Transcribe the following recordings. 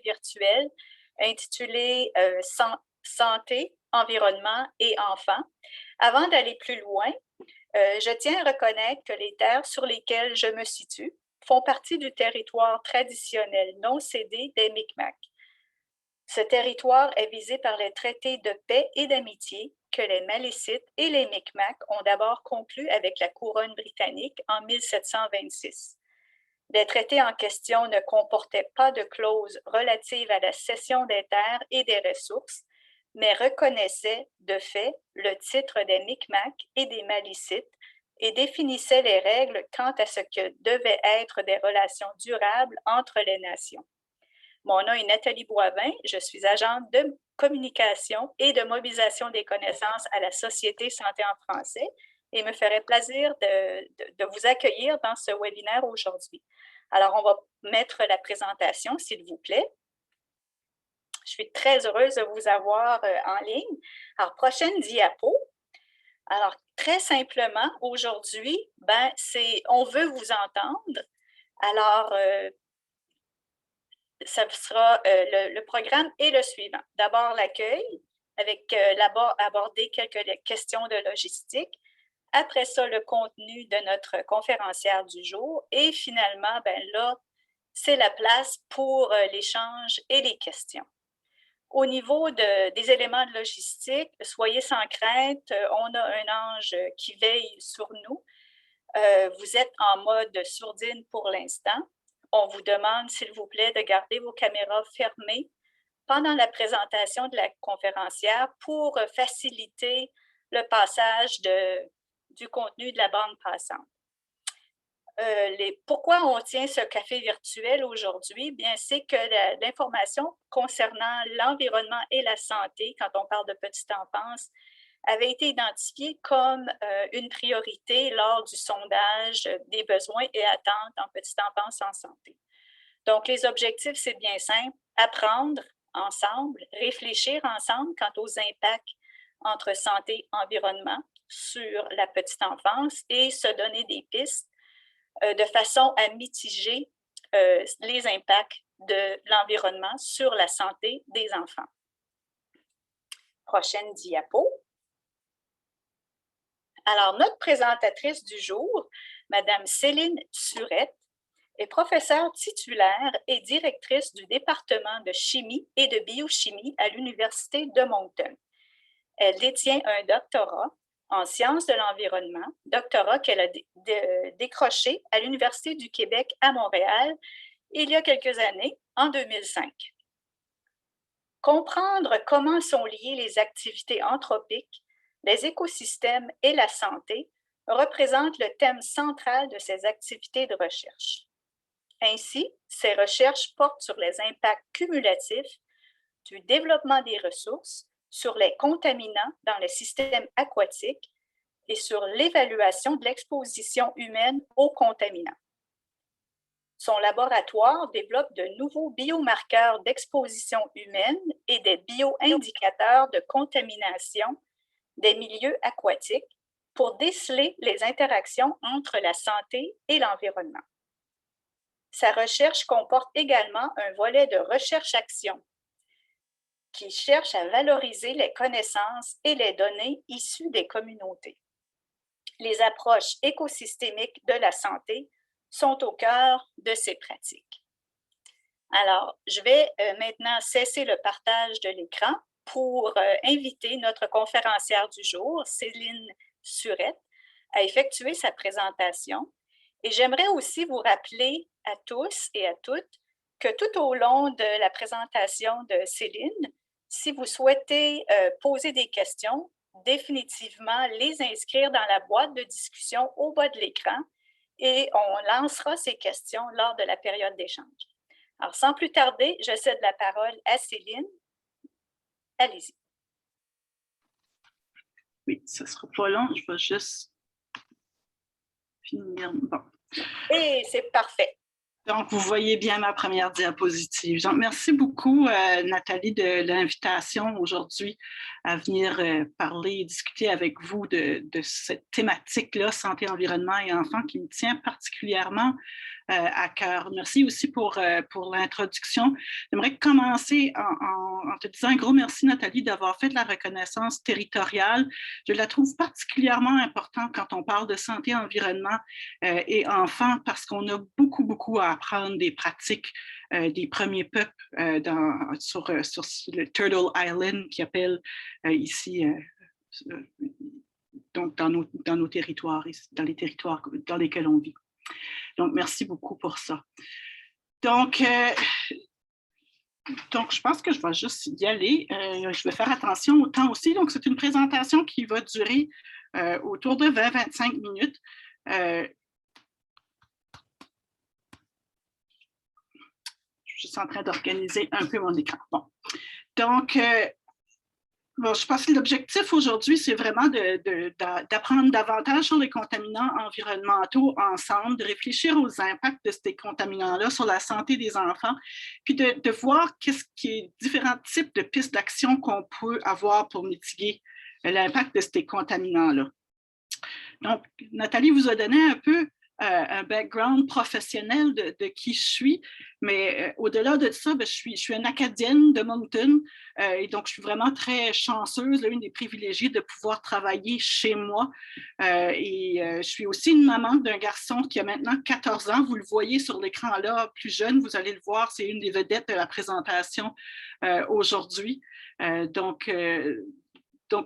virtuel intitulé Santé, environnement et enfants. Avant d'aller plus loin, je tiens à reconnaître que les terres sur lesquelles je me situe font partie du territoire traditionnel non cédé des Micmacs. Ce territoire est visé par les traités de paix et d'amitié que les Malécites et les Micmacs ont d'abord conclus avec la couronne britannique en 1726. Les traités en question ne comportaient pas de clauses relatives à la cession des terres et des ressources, mais reconnaissaient de fait le titre des Micmacs et des Malécites et définissaient les règles quant à ce que devaient être des relations durables entre les nations. Mon nom est Nathalie Boivin, je suis agente de communication et de mobilisation des connaissances à la Société Santé en français et il me ferait plaisir de vous accueillir dans ce webinaire aujourd'hui. Alors, on va mettre la présentation, s'il vous plaît. Je suis très heureuse de vous avoir en ligne. Alors, prochaine diapo. Alors, très simplement, aujourd'hui, on veut vous entendre. Alors, ça sera le programme est le suivant. D'abord, l'accueil, avec aborder quelques questions de logistique. Après ça, le contenu de notre conférencière du jour. Et finalement, là, c'est la place pour l'échange et les questions. Au niveau des éléments de logistique, soyez sans crainte, on a un ange qui veille sur nous. Vous êtes en mode sourdine pour l'instant. On vous demande, s'il vous plaît, de garder vos caméras fermées pendant la présentation de la conférencière pour faciliter le passage du contenu de la bande passante. Pourquoi on tient ce café virtuel aujourd'hui? Bien, c'est que l'information concernant l'environnement et la santé, quand on parle de petite enfance, avait été identifiée comme une priorité lors du sondage des besoins et attentes en petite enfance en santé. Donc, les objectifs, c'est bien simple, apprendre ensemble, réfléchir ensemble quant aux impacts entre santé et environnement sur la petite enfance et se donner des pistes de façon à mitiger les impacts de l'environnement sur la santé des enfants. Prochaine diapo. Alors, notre présentatrice du jour, Madame Céline Surette, est professeure titulaire et directrice du département de chimie et de biochimie à l'Université de Moncton. Elle détient un doctorat en sciences de l'environnement, doctorat qu'elle a décroché à l'Université du Québec à Montréal il y a quelques années, en 2005. Comprendre comment sont liées les activités anthropiques, les écosystèmes et la santé représente le thème central de ses activités de recherche. Ainsi, ses recherches portent sur les impacts cumulatifs du développement des ressources, sur les contaminants dans les systèmes aquatiques et sur l'évaluation de l'exposition humaine aux contaminants. Son laboratoire développe de nouveaux biomarqueurs d'exposition humaine et des bioindicateurs de contamination des milieux aquatiques pour déceler les interactions entre la santé et l'environnement. Sa recherche comporte également un volet de recherche-action qui cherche à valoriser les connaissances et les données issues des communautés. Les approches écosystémiques de la santé sont au cœur de ces pratiques. Alors, je vais maintenant cesser le partage de l'écran pour inviter notre conférencière du jour, Céline Surette, à effectuer sa présentation. Et j'aimerais aussi vous rappeler à tous et à toutes que tout au long de la présentation de Céline, si vous souhaitez poser des questions, définitivement les inscrire dans la boîte de discussion au bas de l'écran et on lancera ces questions lors de la période d'échange. Alors, sans plus tarder, je cède la parole à Céline. Allez-y. Oui, ça ne sera pas long, je vais juste finir. Bon. Et c'est parfait. Donc, vous voyez bien ma première diapositive. Donc, merci beaucoup, Nathalie, de l'invitation aujourd'hui à venir parler et discuter avec vous de cette thématique-là, santé, environnement et enfants, qui me tient particulièrement à cœur. Merci aussi pour l'introduction. J'aimerais commencer en te disant un gros merci, Nathalie, d'avoir fait de la reconnaissance territoriale. Je la trouve particulièrement importante quand on parle de santé, environnement et enfants, parce qu'on a beaucoup à apprendre des pratiques des premiers peuples sur le Turtle Island, qui appelle ici, donc dans nos territoires, dans les territoires dans lesquels on vit. Donc, merci beaucoup pour ça. Donc, je pense que je vais juste y aller. Je vais faire attention au temps aussi. Donc, c'est une présentation qui va durer autour de 20-25 minutes. Je suis juste en train d'organiser un peu mon écran. Bon. Donc, bon, je pense que l'objectif aujourd'hui, c'est vraiment d'apprendre davantage sur les contaminants environnementaux ensemble, de réfléchir aux impacts de ces contaminants-là sur la santé des enfants, puis de voir qu'est-ce qui est différents types de pistes d'action qu'on peut avoir pour mitiguer l'impact de ces contaminants-là. Donc, Nathalie vous a donné un peu un background professionnel de qui je suis, mais au-delà de ça, je suis une Acadienne de Moncton et donc je suis vraiment très chanceuse, une des privilégiées de pouvoir travailler chez moi. Je suis aussi une maman d'un garçon qui a maintenant 14 ans. Vous le voyez sur l'écran là, plus jeune, vous allez le voir, c'est une des vedettes de la présentation aujourd'hui. Donc,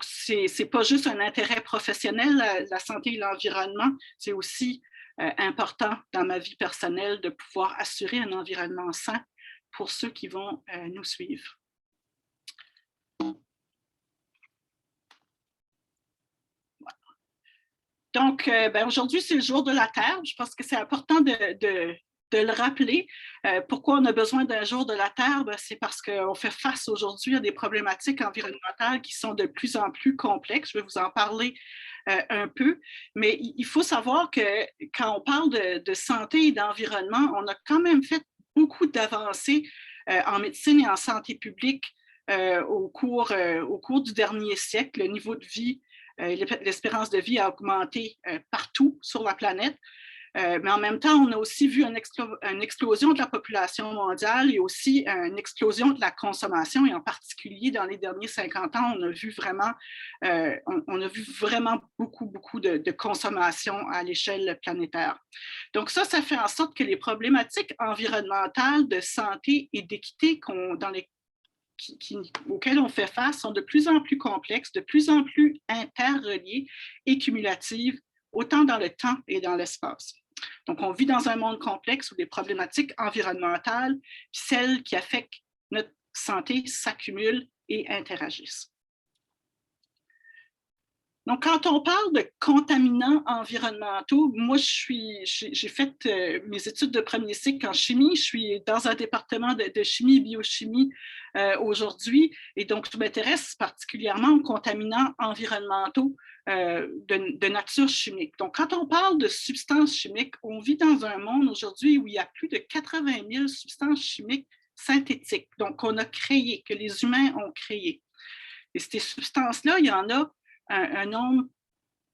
c'est pas juste un intérêt professionnel, la santé et l'environnement, c'est aussi important dans ma vie personnelle de pouvoir assurer un environnement sain pour ceux qui vont nous suivre. Voilà. Donc, aujourd'hui, c'est le jour de la Terre. Je pense que c'est important de le rappeler. Pourquoi on a besoin d'un jour de la Terre? C'est parce qu'on fait face aujourd'hui à des problématiques environnementales qui sont de plus en plus complexes. Je vais vous en parler un peu, mais il faut savoir que quand on parle de santé et d'environnement, on a quand même fait beaucoup d'avancées en médecine et en santé publique au cours du dernier siècle. Le niveau de vie, l'espérance de vie a augmenté partout sur la planète. Mais en même temps, on a aussi vu une explosion de la population mondiale et aussi une explosion de la consommation. Et en particulier, dans les derniers 50 ans, on a vu vraiment beaucoup de consommation à l'échelle planétaire. Donc ça fait en sorte que les problématiques environnementales de santé et d'équité auxquelles on fait face sont de plus en plus complexes, de plus en plus interreliées et cumulatives, autant dans le temps et dans l'espace. Donc, on vit dans un monde complexe où les problématiques environnementales, celles qui affectent notre santé, s'accumulent et interagissent. Donc, quand on parle de contaminants environnementaux, moi, j'ai fait mes études de premier cycle en chimie. Je suis dans un département de chimie et biochimie aujourd'hui. Et donc, je m'intéresse particulièrement aux contaminants environnementaux de nature chimique. Donc, quand on parle de substances chimiques, on vit dans un monde aujourd'hui où il y a plus de 80 000 substances chimiques synthétiques, donc qu'on a créées, que les humains ont créées. Et ces substances-là, il y en a un nombre,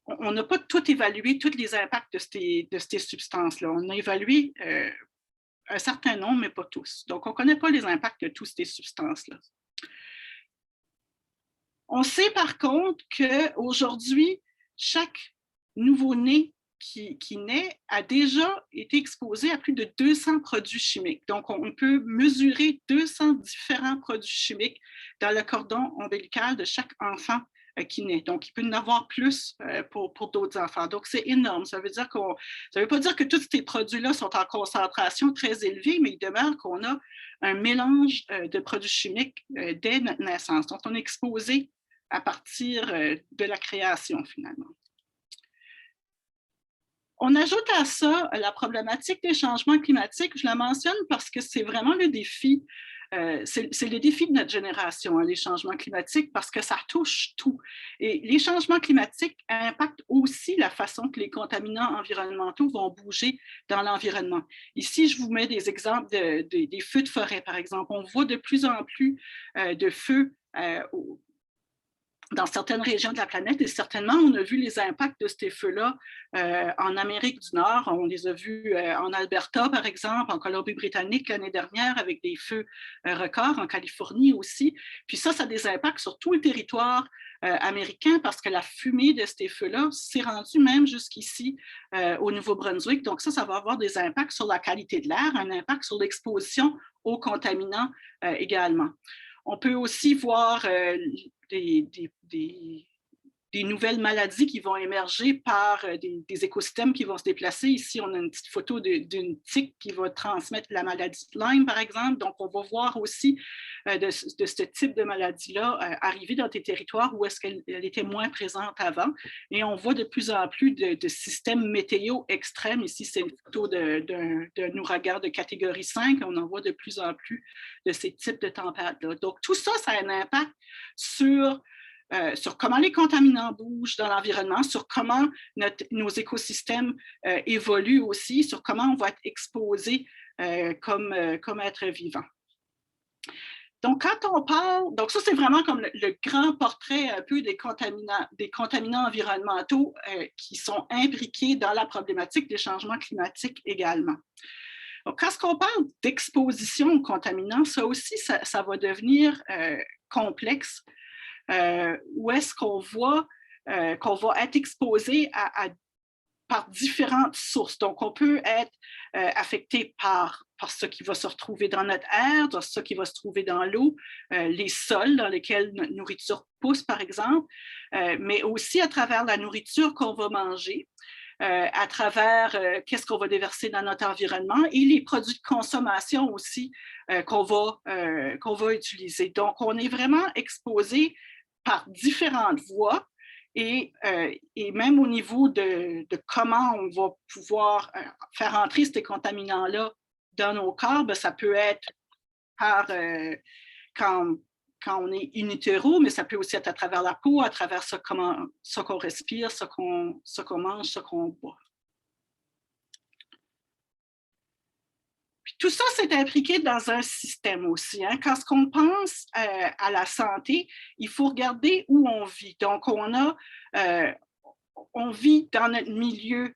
on n'a pas tout évalué, tous les impacts de ces substances-là. On a évalué un certain nombre, mais pas tous. Donc, on ne connaît pas les impacts de toutes ces substances-là. On sait par contre qu'aujourd'hui, chaque nouveau-né qui naît a déjà été exposé à plus de 200 produits chimiques. Donc, on peut mesurer 200 différents produits chimiques dans le cordon ombilical de chaque enfant qui naît. Donc, il peut y en avoir plus pour d'autres enfants. Donc, c'est énorme. Ça veut pas dire que tous ces produits-là sont en concentration très élevée, mais il demeure qu'on a un mélange de produits chimiques dès notre naissance. Donc, on est exposé à partir de la création, finalement. On ajoute à ça la problématique des changements climatiques. Je la mentionne parce que c'est vraiment le défi c'est le défi de notre génération, hein, les changements climatiques, parce que ça touche tout. Et les changements climatiques impactent aussi la façon que les contaminants environnementaux vont bouger dans l'environnement. Ici, je vous mets des exemples des feux de forêt, par exemple. On voit de plus en plus de feux dans certaines régions de la planète, et certainement, on a vu les impacts de ces feux-là en Amérique du Nord. On les a vus en Alberta, par exemple, en Colombie-Britannique l'année dernière, avec des feux records, en Californie aussi. Puis ça a des impacts sur tout le territoire américain, parce que la fumée de ces feux-là s'est rendue même jusqu'ici au Nouveau-Brunswick. Donc ça va avoir des impacts sur la qualité de l'air, un impact sur l'exposition aux contaminants également. On peut aussi voir des nouvelles maladies qui vont émerger par des écosystèmes qui vont se déplacer. Ici, on a une petite photo d'une tique qui va transmettre la maladie de Lyme, par exemple. Donc, on va voir aussi de ce type de maladie-là arriver dans des territoires où est-ce qu'elle était moins présente avant. Et on voit de plus en plus de systèmes météo extrêmes. Ici, c'est une photo d'un ouragan de catégorie 5. On en voit de plus en plus de ces types de tempêtes-là. Donc, tout ça, ça a un impact sur comment les contaminants bougent dans l'environnement, sur comment nos écosystèmes évoluent aussi, sur comment on va être exposé comme être vivant. Donc, quand on parle, donc ça, c'est vraiment comme le grand portrait un peu des contaminants environnementaux qui sont imbriqués dans la problématique des changements climatiques également. Donc, quand on parle d'exposition aux contaminants, ça aussi, ça va devenir complexe. Où est-ce qu'on voit qu'on va être exposé par différentes sources. Donc, on peut être affecté par ce qui va se retrouver dans notre air, par ce qui va se trouver dans l'eau, les sols dans lesquels notre nourriture pousse, par exemple, mais aussi à travers la nourriture qu'on va manger, à travers qu'est-ce qu'on va déverser dans notre environnement et les produits de consommation aussi qu'on va utiliser. Donc, on est vraiment exposé par différentes voies et même au niveau de comment on va pouvoir faire entrer ces contaminants-là dans nos corps, bien, ça peut être par quand on est in utero, mais ça peut aussi être à travers la peau, à travers ce qu'on respire, ce qu'on mange, ce qu'on boit. Puis tout ça, c'est impliqué dans un système aussi. Hein. Quand on pense à la santé, il faut regarder où on vit. Donc, on vit dans notre milieu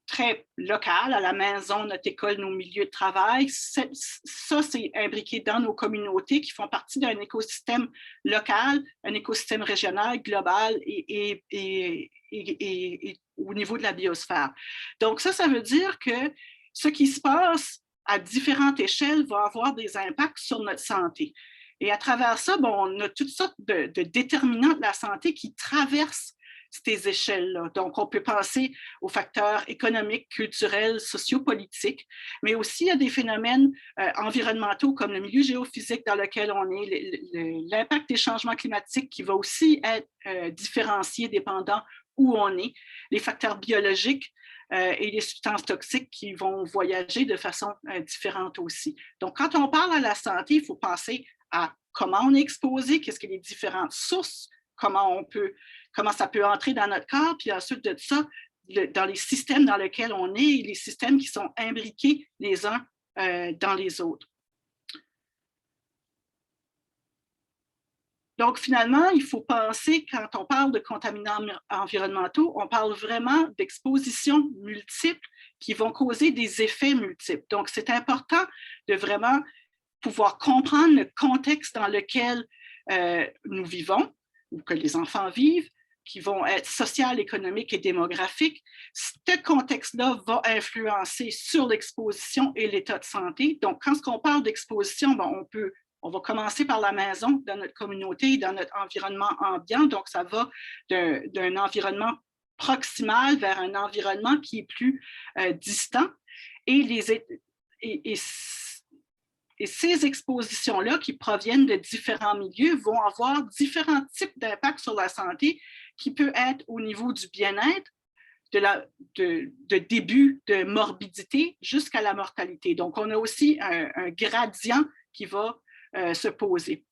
très local, à la maison, notre école, nos milieux de travail. Ça, c'est imbriqué dans nos communautés qui font partie d'un écosystème local, un écosystème régional, global et au niveau de la biosphère. Donc, ça veut dire que ce qui se passe à différentes échelles va avoir des impacts sur notre santé. Et à travers ça, bon, on a toutes sortes de déterminants de la santé qui traversent ces échelles-là. Donc, on peut penser aux facteurs économiques, culturels, sociopolitiques, mais aussi à des phénomènes environnementaux comme le milieu géophysique dans lequel on est, l'impact des changements climatiques qui va aussi être différencié dépendant où on est, les facteurs biologiques et les substances toxiques qui vont voyager de façon différente aussi. Donc, quand on parle à la santé, il faut penser à comment on est exposé, qu'est-ce que les différentes sources, comment ça peut entrer dans notre corps, puis ensuite de ça, dans les systèmes dans lesquels on est, les systèmes qui sont imbriqués les uns dans les autres. Donc, finalement, il faut penser, quand on parle de contaminants environnementaux, on parle vraiment d'expositions multiples qui vont causer des effets multiples. Donc, c'est important de vraiment pouvoir comprendre le contexte dans lequel nous vivons, ou que les enfants vivent, qui vont être social, économique et démographique. Ce contexte-là va influencer sur l'exposition et l'état de santé. Donc, quand on parle d'exposition, ben, on va commencer par la maison, dans notre communauté, dans notre environnement ambiant. Donc, ça va d'un environnement proximal vers un environnement qui est plus distant. Et ces expositions-là, qui proviennent de différents milieux, vont avoir différents types d'impacts sur la santé, qui peut être au niveau du bien-être, de début de morbidité jusqu'à la mortalité. Donc, on a aussi un gradient qui va se poser.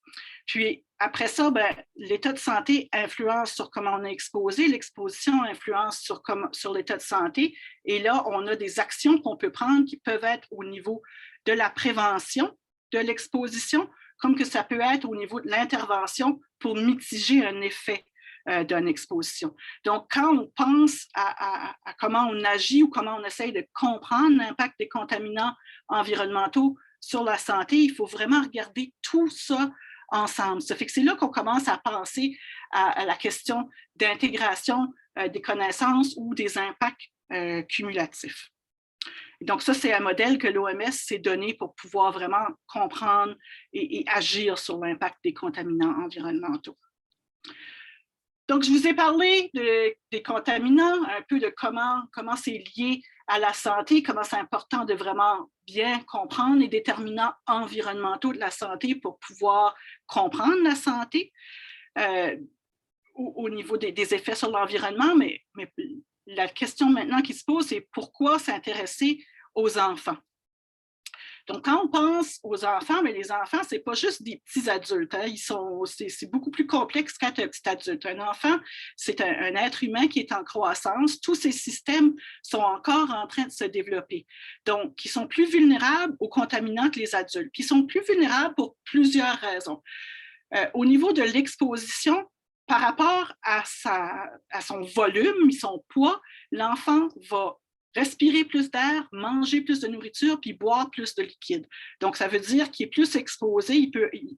Puis après ça, l'état de santé influence sur comment on est exposé, l'exposition influence sur l'état de santé. Et là, on a des actions qu'on peut prendre qui peuvent être au niveau de la prévention de l'exposition, comme que ça peut être au niveau de l'intervention pour mitiger un effet d'une exposition. Donc, quand on pense à comment on agit ou comment on essaye de comprendre l'impact des contaminants environnementaux sur la santé, il faut vraiment regarder tout ça ensemble. Ça fait que c'est là qu'on commence à penser à la question d'intégration des connaissances ou des impacts cumulatifs. Et donc, ça, c'est un modèle que l'OMS s'est donné pour pouvoir vraiment comprendre et agir sur l'impact des contaminants environnementaux. Donc, je vous ai parlé des contaminants, un peu de comment c'est lié à la santé, comment c'est important de vraiment bien comprendre les déterminants environnementaux de la santé pour pouvoir comprendre la santé au niveau des effets sur l'environnement. Mais la question maintenant qui se pose, c'est pourquoi s'intéresser aux enfants? Donc, quand on pense aux enfants, mais les enfants, ce n'est pas juste des petits adultes. Hein, c'est beaucoup plus complexe qu'être un petit adulte. Un enfant, c'est un être humain qui est en croissance. Tous ces systèmes sont encore en train de se développer. Donc, ils sont plus vulnérables aux contaminants que les adultes. Puis, ils sont plus vulnérables pour plusieurs raisons. Au niveau de l'exposition, par rapport à son volume, son poids, l'enfant va respirer plus d'air, manger plus de nourriture, puis boire plus de liquide. Donc, ça veut dire qu'il est plus exposé.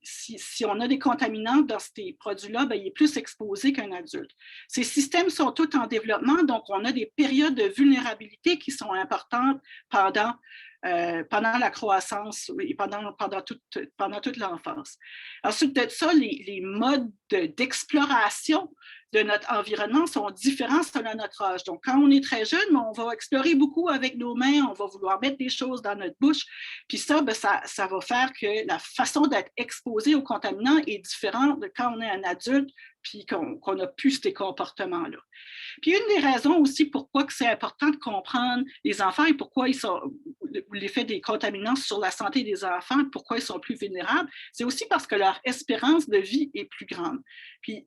Si on a des contaminants dans ces produits-là, il est plus exposé qu'un adulte. Ces systèmes sont tous en développement, donc on a des périodes de vulnérabilité qui sont importantes pendant la croissance et pendant toute l'enfance. Ensuite de ça, les modes d'exploration de notre environnement sont différents selon notre âge. Donc, quand on est très jeune, on va explorer beaucoup avec nos mains, on va vouloir mettre des choses dans notre bouche, puis ça va faire que la façon d'être exposé aux contaminants est différente de quand on est un adulte, puis qu'on n'a plus ces comportements-là. Puis une des raisons aussi pourquoi c'est important de comprendre les enfants et pourquoi l'effet des contaminants sur la santé des enfants, pourquoi ils sont plus vulnérables, c'est aussi parce que leur espérance de vie est plus grande. Puis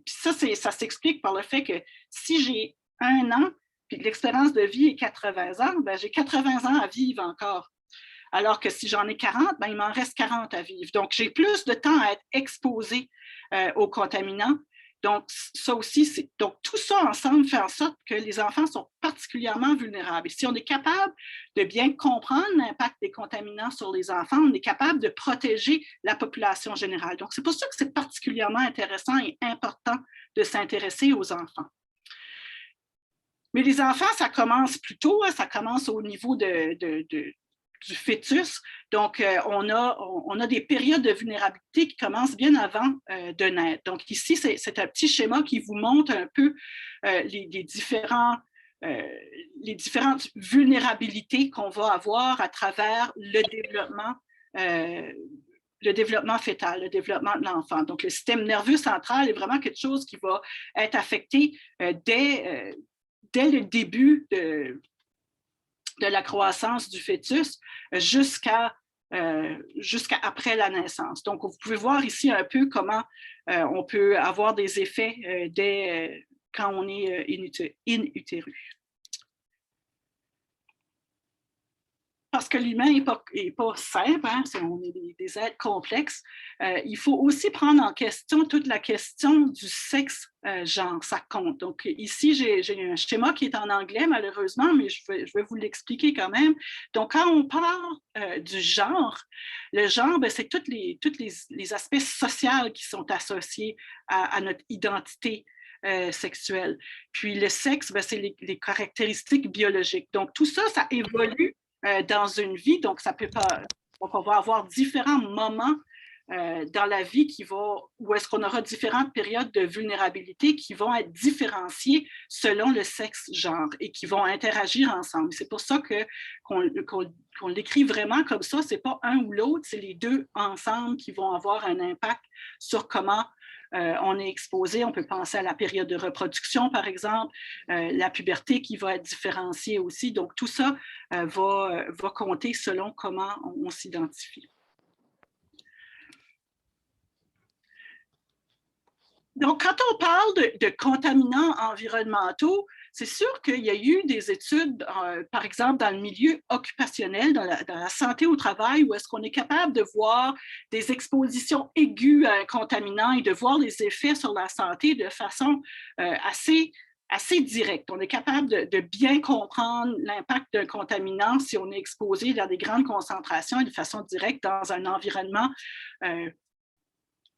ça s'explique par le fait que si j'ai 1 an, puis que l'espérance de vie est 80 ans, j'ai 80 ans à vivre encore. Alors que si j'en ai 40, il m'en reste 40 à vivre. Donc, j'ai plus de temps à être exposé aux contaminants. Donc, ça aussi, donc tout ça ensemble fait en sorte que les enfants sont particulièrement vulnérables. Et si on est capable de bien comprendre l'impact des contaminants sur les enfants, on est capable de protéger la population générale. Donc, c'est pour ça que c'est particulièrement intéressant et important de s'intéresser aux enfants. Mais les enfants, ça commence plus tôt, hein, ça commence au niveau du fœtus. Donc, on a des périodes de vulnérabilité qui commencent bien avant de naître. Donc, ici, c'est un petit schéma qui vous montre un peu les différentes vulnérabilités qu'on va avoir à travers le développement fœtal, le développement de l'enfant. Donc, le système nerveux central est vraiment quelque chose qui va être affecté dès le début de la croissance du fœtus jusqu'à après la naissance. Donc, vous pouvez voir ici un peu comment on peut avoir des effets dès quand on est in utérus. Parce que l'humain n'est pas simple, hein, on est des êtres complexes, il faut aussi prendre en question toute la question du sexe-genre, ça compte. Donc ici, j'ai un schéma qui est en anglais malheureusement, mais je vais vous l'expliquer quand même. Donc quand on parle du genre, le genre, c'est tous les aspects sociaux qui sont associés à notre identité sexuelle. Puis le sexe, c'est les caractéristiques biologiques. Donc tout ça, ça évolue dans une vie, donc ça peut pas. Donc, on va avoir différents moments dans la vie où est-ce qu'on aura différentes périodes de vulnérabilité qui vont être différenciées selon le sexe-genre et qui vont interagir ensemble. C'est pour ça qu'on l'écrit vraiment comme ça. C'est pas un ou l'autre, c'est les deux ensemble qui vont avoir un impact sur comment on est exposé. On peut penser à la période de reproduction, par exemple, la puberté qui va être différenciée aussi. Donc, tout ça va compter selon comment on s'identifie. Donc, quand on parle de contaminants environnementaux, c'est sûr qu'il y a eu des études, par exemple, dans le milieu occupationnel, dans la santé au travail, où est-ce qu'on est capable de voir des expositions aiguës à un contaminant et de voir les effets sur la santé de façon assez directe. On est capable de bien comprendre l'impact d'un contaminant si on est exposé dans des grandes concentrations et de façon directe dans un environnement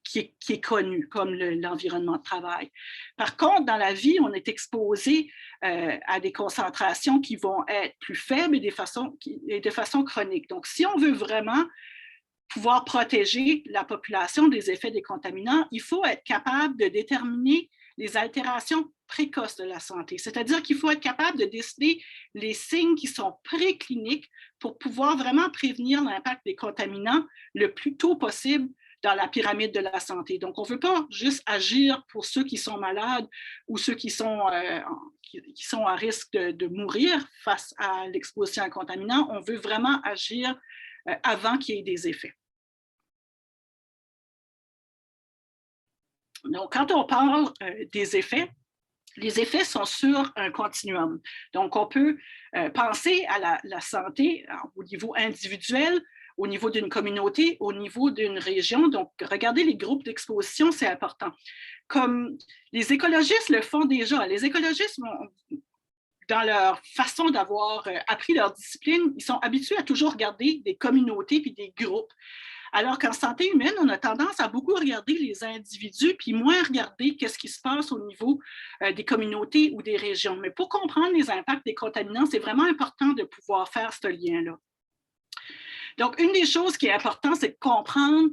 qui est connu, comme l'environnement de travail. Par contre, dans la vie, on est exposé à des concentrations qui vont être plus faibles et de façon chronique. Donc, si on veut vraiment pouvoir protéger la population des effets des contaminants, il faut être capable de déterminer les altérations précoces de la santé. C'est-à-dire qu'il faut être capable de déceler les signes qui sont précliniques pour pouvoir vraiment prévenir l'impact des contaminants le plus tôt possible dans la pyramide de la santé. Donc, on ne veut pas juste agir pour ceux qui sont malades ou ceux qui sont à risque de mourir face à l'exposition à un contaminant. On veut vraiment agir avant qu'il y ait des effets. Donc, quand on parle des effets, les effets sont sur un continuum. Donc, on peut penser à la santé au niveau individuel, au niveau d'une communauté, au niveau d'une région. Donc, regarder les groupes d'exposition, c'est important. Comme les écologistes le font déjà, les écologistes, dans leur façon d'avoir appris leur discipline, ils sont habitués à toujours regarder des communautés puis des groupes. Alors qu'en santé humaine, on a tendance à beaucoup regarder les individus, puis moins regarder qu'est-ce qui se passe au niveau des communautés ou des régions. Mais pour comprendre les impacts des contaminants, c'est vraiment important de pouvoir faire ce lien-là. Donc, une des choses qui est importante, c'est de comprendre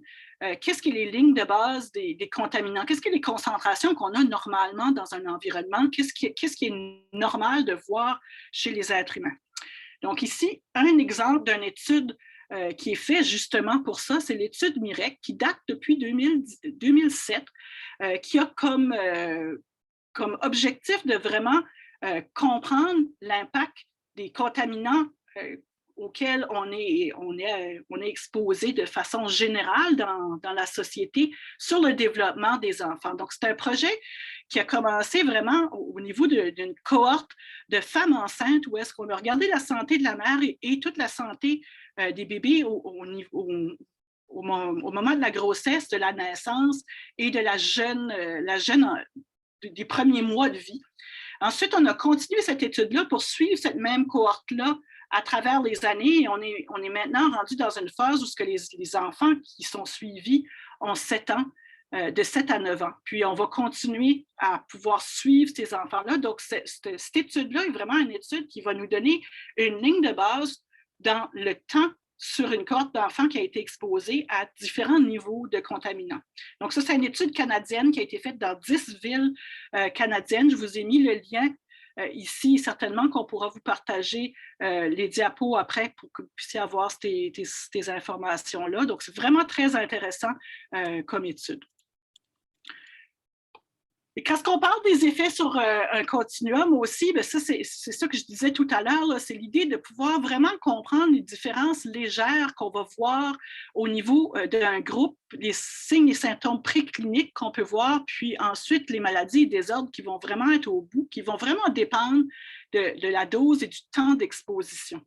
qu'est-ce qui est les lignes de base des contaminants, qu'est-ce qui est les concentrations qu'on a normalement dans un environnement, qu'est-ce qui est normal de voir chez les êtres humains. Donc ici, un exemple d'une étude qui est faite justement pour ça, c'est l'étude MIREC qui date depuis 2007, qui a comme objectif de vraiment comprendre l'impact des contaminants auxquels on est exposé de façon générale dans la société sur le développement des enfants. Donc, c'est un projet qui a commencé vraiment au niveau d'une cohorte de femmes enceintes où est-ce qu'on a regardé la santé de la mère et toute la santé des bébés au moment de la grossesse, de la naissance et de des premiers mois de vie. Ensuite, on a continué cette étude-là pour suivre cette même cohorte-là à travers les années. On est maintenant rendu dans une phase où les enfants qui sont suivis ont 7 ans, de 7 à 9 ans. Puis, on va continuer à pouvoir suivre ces enfants-là. Donc, cette étude-là est vraiment une étude qui va nous donner une ligne de base dans le temps sur une cohorte d'enfants qui a été exposée à différents niveaux de contaminants. Donc, ça, c'est une étude canadienne qui a été faite dans 10 villes canadiennes. Je vous ai mis le lien ici, certainement qu'on pourra vous partager les diapos après pour que vous puissiez avoir ces informations-là. Donc, c'est vraiment très intéressant comme étude. Et quand on parle des effets sur un continuum aussi, bien ça, c'est ça que je disais tout à l'heure, c'est l'idée de pouvoir vraiment comprendre les différences légères qu'on va voir au niveau d'un groupe, les signes et symptômes précliniques qu'on peut voir, puis ensuite les maladies et désordres qui vont vraiment être au bout, qui vont vraiment dépendre de la dose et du temps d'exposition.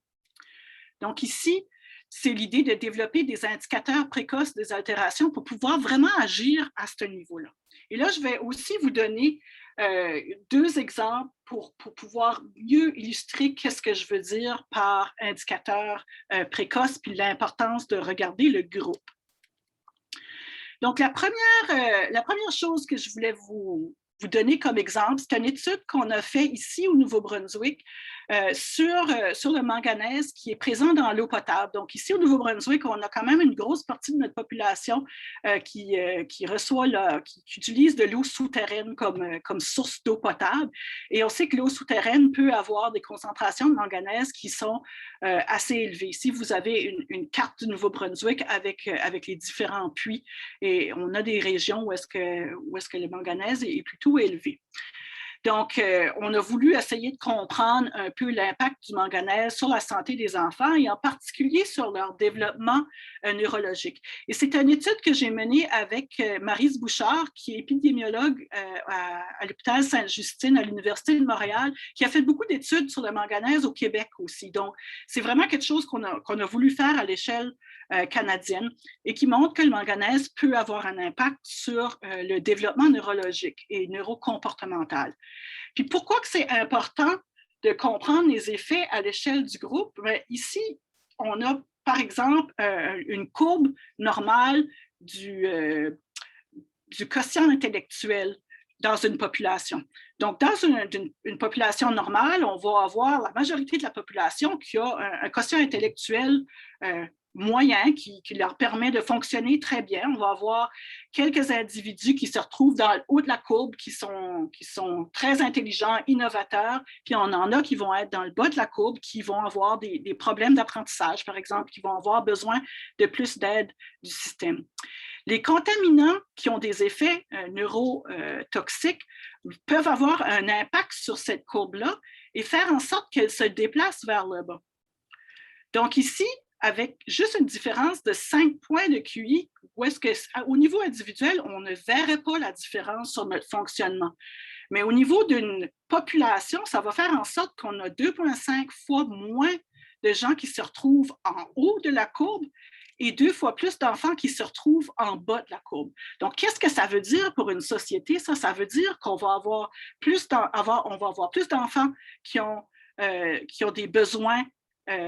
Donc ici, c'est l'idée de développer des indicateurs précoces des altérations pour pouvoir vraiment agir à ce niveau-là. Et là, je vais aussi vous donner 2 exemples pour pouvoir mieux illustrer qu'est-ce que je veux dire par indicateur précoce, puis l'importance de regarder le groupe. Donc, la première chose que je voulais vous donner comme exemple, c'est une étude qu'on a faite ici au Nouveau-Brunswick sur le manganèse qui est présent dans l'eau potable. Donc, ici au Nouveau-Brunswick, on a quand même une grosse partie de notre population qui utilise de l'eau souterraine comme source d'eau potable. Et on sait que l'eau souterraine peut avoir des concentrations de manganèse qui sont assez élevées. Ici, vous avez une carte du Nouveau-Brunswick avec les différents puits. Et on a des régions où est-ce que le manganèse est plutôt élevé. Donc, on a voulu essayer de comprendre un peu l'impact du manganèse sur la santé des enfants et en particulier sur leur développement neurologique. Et c'est une étude que j'ai menée avec Maryse Bouchard, qui est épidémiologue à l'hôpital Sainte-Justine à l'Université de Montréal, qui a fait beaucoup d'études sur le manganèse au Québec aussi. Donc, c'est vraiment quelque chose qu'on a voulu faire à l'échelle canadienne et qui montre que le manganèse peut avoir un impact sur le développement neurologique et neurocomportemental. Puis pourquoi que c'est important de comprendre les effets à l'échelle du groupe? Bien, ici, on a par exemple une courbe normale du quotient intellectuel dans une population. Donc, dans une population normale, on va avoir la majorité de la population qui a un quotient intellectuel moyen qui leur permet de fonctionner très bien. On va avoir quelques individus qui se retrouvent dans le haut de la courbe, qui sont très intelligents, innovateurs, puis on en a qui vont être dans le bas de la courbe, qui vont avoir des problèmes d'apprentissage, par exemple, qui vont avoir besoin de plus d'aide du système. Les contaminants qui ont des effets neurotoxiques peuvent avoir un impact sur cette courbe-là et faire en sorte qu'elle se déplace vers le bas. Donc ici, avec juste une différence de 5 points de QI, où est-ce qu'au niveau individuel, on ne verrait pas la différence sur notre fonctionnement. Mais au niveau d'une population, ça va faire en sorte qu'on a 2,5 fois moins de gens qui se retrouvent en haut de la courbe et 2 fois plus d'enfants qui se retrouvent en bas de la courbe. Donc, qu'est-ce que ça veut dire pour une société? Ça veut dire qu'on va avoir plus d'enfants qui ont des besoins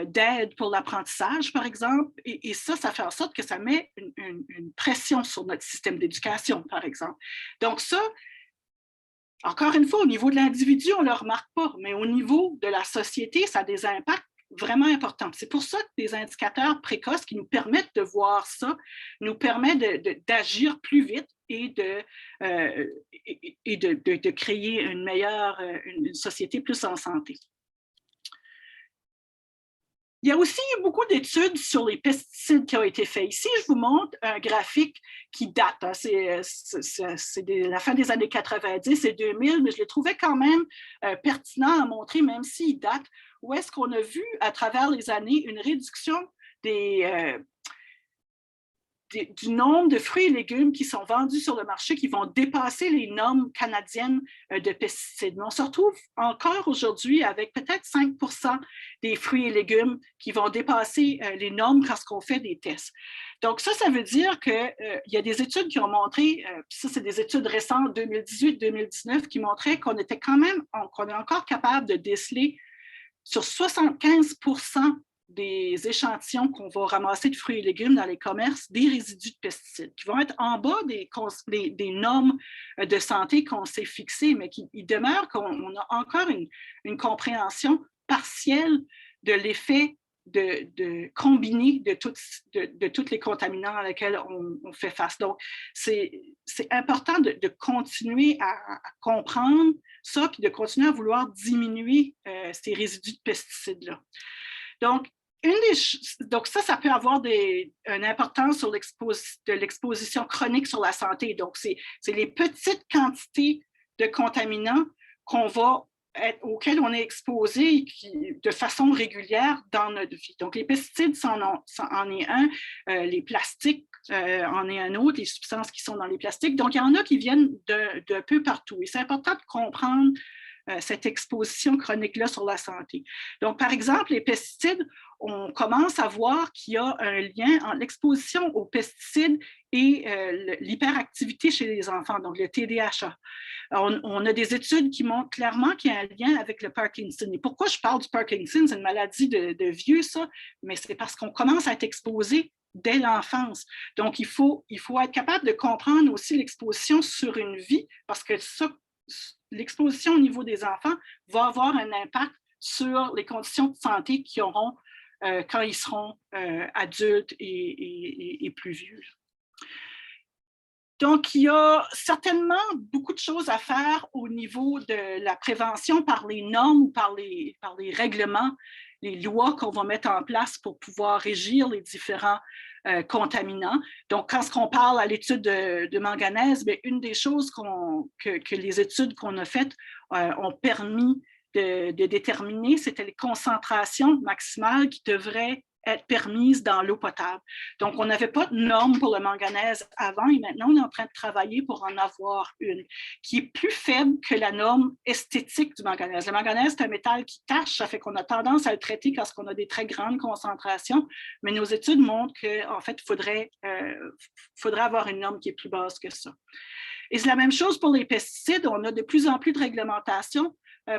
d'aide pour l'apprentissage, par exemple, et ça fait en sorte que ça met une pression sur notre système d'éducation, par exemple. Donc ça, encore une fois, au niveau de l'individu, on ne le remarque pas, mais au niveau de la société, ça a des impacts vraiment importants. C'est pour ça que des indicateurs précoces qui nous permettent de voir ça, nous permettent d'agir plus vite et de créer une société plus en santé. Il y a aussi beaucoup d'études sur les pesticides qui ont été faits. Ici, je vous montre un graphique qui date. Hein. C'est la fin des années 90 et 2000, mais je le trouvais quand même pertinent à montrer, même s'il date, où est-ce qu'on a vu à travers les années une réduction du nombre de fruits et légumes qui sont vendus sur le marché qui vont dépasser les normes canadiennes de pesticides. Mais on se retrouve encore aujourd'hui avec peut-être 5 % des fruits et légumes qui vont dépasser les normes lorsqu'on fait des tests. Donc ça veut dire qu'il y a des études qui ont montré, ça c'est des études récentes, 2018-2019, qui montraient qu'on est encore capable de déceler sur 75 % des échantillons qu'on va ramasser de fruits et légumes dans les commerces, des résidus de pesticides qui vont être en bas des normes de santé qu'on s'est fixées, mais il demeure qu'on a encore une compréhension partielle de l'effet de combiné de tous les contaminants à lesquels on fait face. Donc, c'est important de continuer à comprendre ça, puis de continuer à vouloir diminuer ces résidus de pesticides-là. Donc, ça peut avoir une importance sur l'exposition chronique sur la santé. Donc, c'est les petites quantités de contaminants auxquels on est exposé de façon régulière dans notre vie. Donc, les pesticides, en est un, les plastiques en est un autre, les substances qui sont dans les plastiques. Donc, il y en a qui viennent de peu partout. Et c'est important de comprendre cette exposition chronique-là sur la santé. Donc, par exemple, les pesticides, on commence à voir qu'il y a un lien entre l'exposition aux pesticides et l'hyperactivité chez les enfants, donc le TDAH. On a des études qui montrent clairement qu'il y a un lien avec le Parkinson. Et pourquoi je parle du Parkinson? C'est une maladie de vieux, ça, mais c'est parce qu'on commence à être exposé dès l'enfance. Donc, il faut être capable de comprendre aussi l'exposition sur une vie, parce que l'exposition au niveau des enfants va avoir un impact sur les conditions de santé qu'ils auront quand ils seront adultes et plus vieux. Donc, il y a certainement beaucoup de choses à faire au niveau de la prévention par les normes ou par les règlements, les lois qu'on va mettre en place pour pouvoir régir les différents contaminants. Donc, quand on parle à l'étude de manganèse, bien, une des choses que les études qu'on a faites ont permis de déterminer, c'était les concentrations maximales qui devraient être permises dans l'eau potable. Donc, on n'avait pas de norme pour le manganèse avant et maintenant, on est en train de travailler pour en avoir une qui est plus faible que la norme esthétique du manganèse. Le manganèse, c'est un métal qui tâche, ça fait qu'on a tendance à le traiter quand on a des très grandes concentrations, mais nos études montrent qu'en fait, il faudrait avoir une norme qui est plus basse que ça. Et c'est la même chose pour les pesticides. On a de plus en plus de réglementation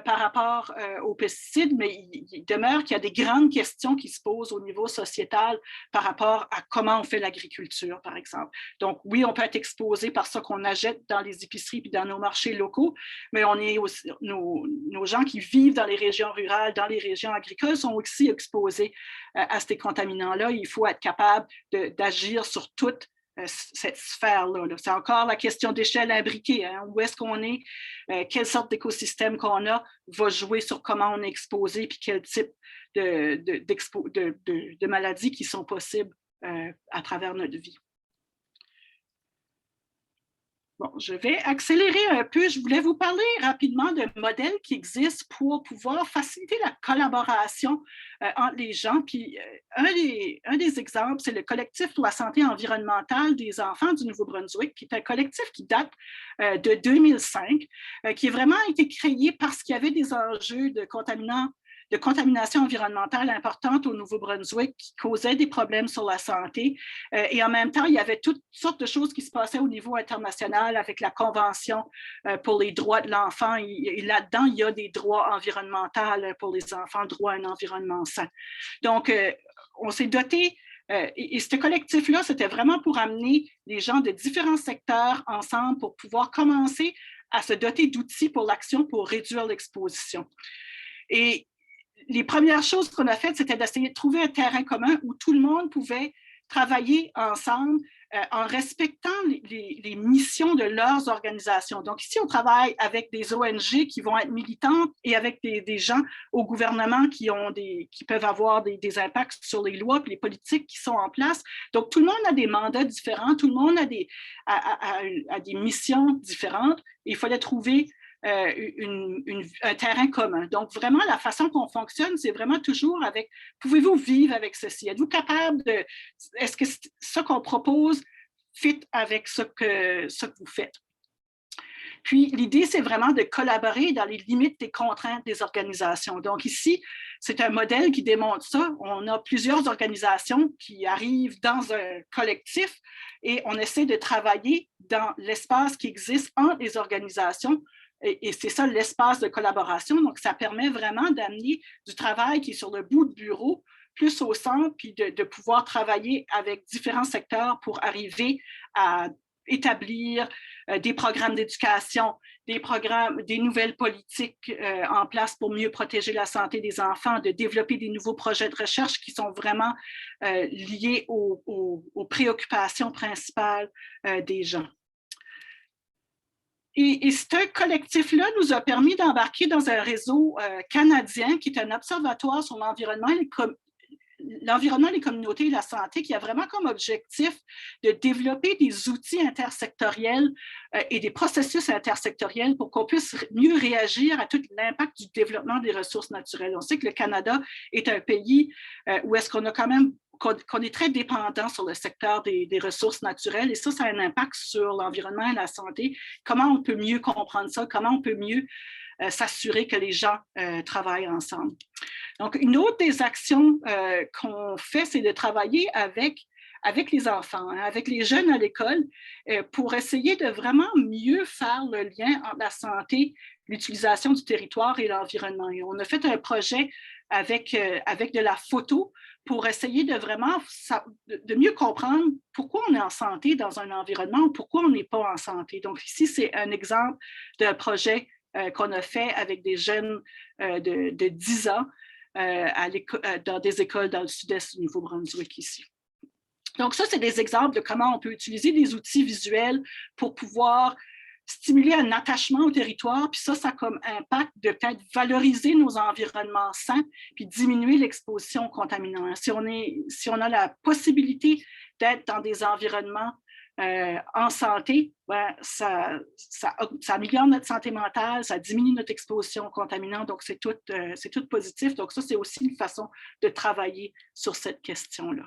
par rapport aux pesticides, mais il demeure qu'il y a des grandes questions qui se posent au niveau sociétal par rapport à comment on fait l'agriculture, par exemple. Donc, oui, on peut être exposé par ça qu'on achète dans les épiceries et dans nos marchés locaux, mais on est aussi, nos gens qui vivent dans les régions rurales, dans les régions agricoles, sont aussi exposés à ces contaminants-là. Il faut être capable d'agir sur toute cette sphère-là. C'est encore la question d'échelle imbriquée. Hein? Où est-ce qu'on est? Quelle sorte d'écosystème qu'on a va jouer sur comment on est exposé puis quel type de maladies qui sont possibles à travers notre vie. Bon, je vais accélérer un peu. Je voulais vous parler rapidement d'un modèle qui existe pour pouvoir faciliter la collaboration entre les gens. Puis, un des exemples, c'est le collectif pour la santé environnementale des enfants du Nouveau-Brunswick, qui est un collectif qui date de 2005, qui a vraiment été créé parce qu'il y avait des enjeux de contamination environnementale importante au Nouveau-Brunswick qui causaient des problèmes sur la santé. Et en même temps, il y avait toutes sortes de choses qui se passaient au niveau international avec la Convention pour les droits de l'enfant. Et là-dedans, il y a des droits environnementaux pour les enfants, droit à un environnement sain. Donc, on s'est doté et ce collectif-là, c'était vraiment pour amener les gens de différents secteurs ensemble pour pouvoir commencer à se doter d'outils pour l'action pour réduire l'exposition. Et les premières choses qu'on a faites, c'était d'essayer de trouver un terrain commun où tout le monde pouvait travailler ensemble en respectant les missions de leurs organisations. Donc ici, on travaille avec des ONG qui vont être militantes et avec des gens au gouvernement qui peuvent avoir des impacts sur les lois et les politiques qui sont en place. Donc tout le monde a des mandats différents, tout le monde a des missions différentes. Et il fallait trouver un terrain commun. Donc, vraiment, la façon qu'on fonctionne, c'est vraiment toujours avec, pouvez-vous vivre avec ceci? Êtes-vous capable de, est-ce que ce qu'on propose fit avec ce que vous faites? Puis, l'idée, c'est vraiment de collaborer dans les limites des contraintes des organisations. Donc, ici, c'est un modèle qui démontre ça. On a plusieurs organisations qui arrivent dans un collectif et on essaie de travailler dans l'espace qui existe entre les organisations. Et c'est ça l'espace de collaboration. Donc, ça permet vraiment d'amener du travail qui est sur le bout de bureau plus au centre, puis de pouvoir travailler avec différents secteurs pour arriver à établir des programmes d'éducation, des nouvelles politiques en place pour mieux protéger la santé des enfants, de développer des nouveaux projets de recherche qui sont vraiment liés aux préoccupations principales des gens. Et ce collectif-là nous a permis d'embarquer dans un réseau canadien qui est un observatoire sur l'environnement, les communautés et la santé, qui a vraiment comme objectif de développer des outils intersectoriels et des processus intersectoriels pour qu'on puisse mieux réagir à tout l'impact du développement des ressources naturelles. On sait que le Canada est un pays où est-ce qu'on a quand même qu'on est très dépendant sur le secteur des ressources naturelles et ça a un impact sur l'environnement et la santé. Comment on peut mieux comprendre ça? Comment on peut mieux s'assurer que les gens travaillent ensemble? Donc, une autre des actions qu'on fait, c'est de travailler avec les enfants, hein, avec les jeunes à l'école, pour essayer de vraiment mieux faire le lien entre la santé, l'utilisation du territoire et l'environnement. Et on a fait un projet avec de la photo pour essayer de vraiment de mieux comprendre pourquoi on est en santé dans un environnement ou pourquoi on n'est pas en santé. Donc ici, c'est un exemple d'un projet qu'on a fait avec des jeunes de 10 ans dans des écoles dans le sud-est du Nouveau-Brunswick ici. Donc ça, c'est des exemples de comment on peut utiliser des outils visuels pour pouvoir stimuler un attachement au territoire, puis ça a comme impact de peut-être valoriser nos environnements sains, puis diminuer l'exposition aux contaminants. Si on a la possibilité d'être dans des environnements en santé, ben, ça améliore notre santé mentale, ça diminue notre exposition aux contaminants, donc c'est tout positif. Donc ça, c'est aussi une façon de travailler sur cette question-là.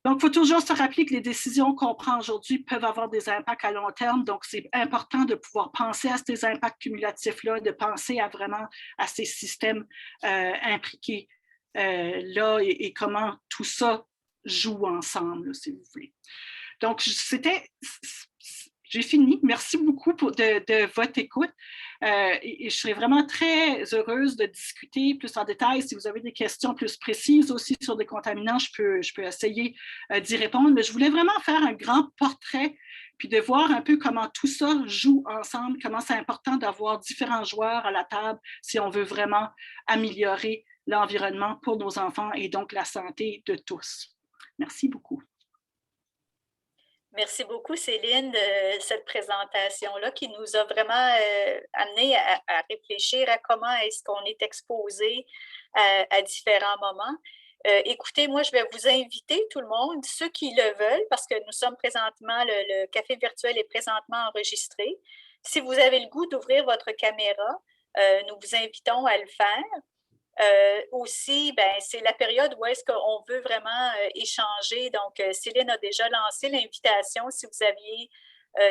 Donc, il faut toujours se rappeler que les décisions qu'on prend aujourd'hui peuvent avoir des impacts à long terme. Donc, c'est important de pouvoir penser à ces impacts cumulatifs-là, de penser vraiment à ces systèmes impliqués là et comment tout ça joue ensemble, si vous voulez. Donc, j'ai fini. Merci beaucoup de votre écoute. Et je serais vraiment très heureuse de discuter plus en détail. Si vous avez des questions plus précises aussi sur des contaminants, je peux essayer d'y répondre. Mais je voulais vraiment faire un grand portrait puis de voir un peu comment tout ça joue ensemble, comment c'est important d'avoir différents joueurs à la table si on veut vraiment améliorer l'environnement pour nos enfants et donc la santé de tous. Merci beaucoup. Merci beaucoup, Céline, de cette présentation-là qui nous a vraiment amené à réfléchir à comment est-ce qu'on est exposé à différents moments. Écoutez, moi, je vais vous inviter, tout le monde, ceux qui le veulent, parce que nous sommes présentement, le café virtuel est présentement enregistré. Si vous avez le goût d'ouvrir votre caméra, nous vous invitons à le faire. Aussi, ben, c'est la période où est-ce qu'on veut vraiment échanger. Donc, Céline a déjà lancé l'invitation. Si vous aviez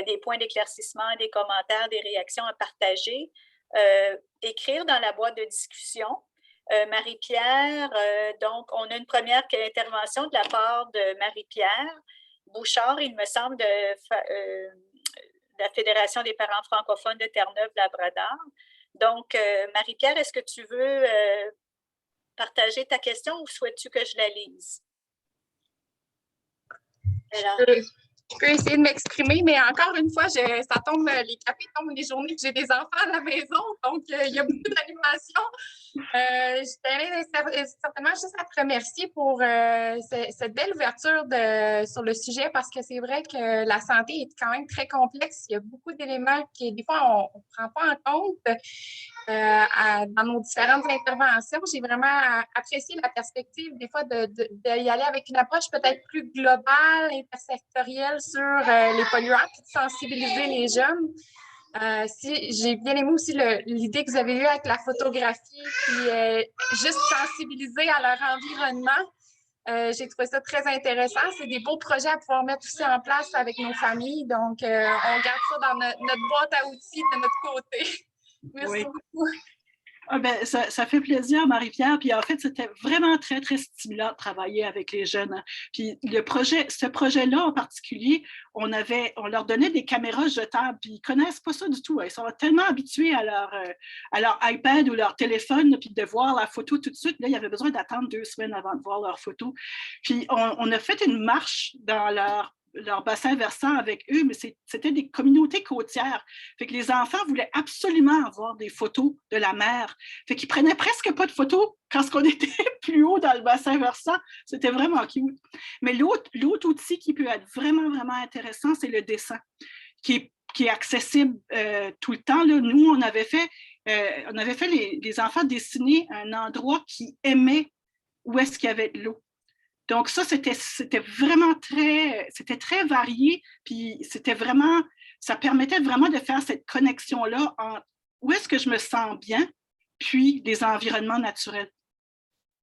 des points d'éclaircissement, des commentaires, des réactions à partager, écrire dans la boîte de discussion. Marie-Pierre, donc, on a une première intervention de la part de Marie-Pierre Bouchard, il me semble, de la Fédération des parents francophones de Terre-Neuve-Labrador. Donc, Marie-Pierre, est-ce que tu veux partager ta question ou souhaites-tu que je la lise? Alors, je peux essayer de m'exprimer, mais encore une fois, ça tombe, les cafés tombent les journées que j'ai des enfants à la maison, donc il y a beaucoup d'animation. Je tenais certainement juste à te remercier pour cette belle ouverture sur le sujet parce que c'est vrai que la santé est quand même très complexe. Il y a beaucoup d'éléments que des fois on ne prend pas en compte dans nos différentes interventions. J'ai vraiment apprécié la perspective des fois d'y aller avec une approche peut-être plus globale, intersectorielle sur les polluants et de sensibiliser les jeunes. J'ai bien aimé aussi l'idée que vous avez eue avec la photographie, puis juste sensibiliser à leur environnement. J'ai trouvé ça très intéressant. C'est des beaux projets à pouvoir mettre aussi en place avec nos familles. Donc, on garde ça dans notre boîte à outils de notre côté. Merci beaucoup. Ah ben, ça fait plaisir, Marie-Pierre. Puis en fait, c'était vraiment très, très stimulant de travailler avec les jeunes. Hein. Puis ce projet-là en particulier, on leur donnait des caméras jetables, puis ils ne connaissent pas ça du tout. Hein. Ils sont tellement habitués à leur iPad ou leur téléphone, puis de voir la photo tout de suite. Là, il y avait besoin d'attendre 2 semaines avant de voir leur photo. Puis on a fait une marche dans leur bassin versant avec eux, mais c'était des communautés côtières. Fait que les enfants voulaient absolument avoir des photos de la mer. Fait qu'ils prenaient presque pas de photos quand on était plus haut dans le bassin versant. C'était vraiment cute. Mais l'autre outil qui peut être vraiment, vraiment intéressant, c'est le dessin, qui est accessible tout le temps. Là. Nous, on avait fait les enfants dessiner un endroit qui aimait où est-ce qu'il y avait de l'eau. Donc ça, c'était vraiment c'était très varié, puis ça permettait vraiment de faire cette connexion-là entre où est-ce que je me sens bien, puis des environnements naturels.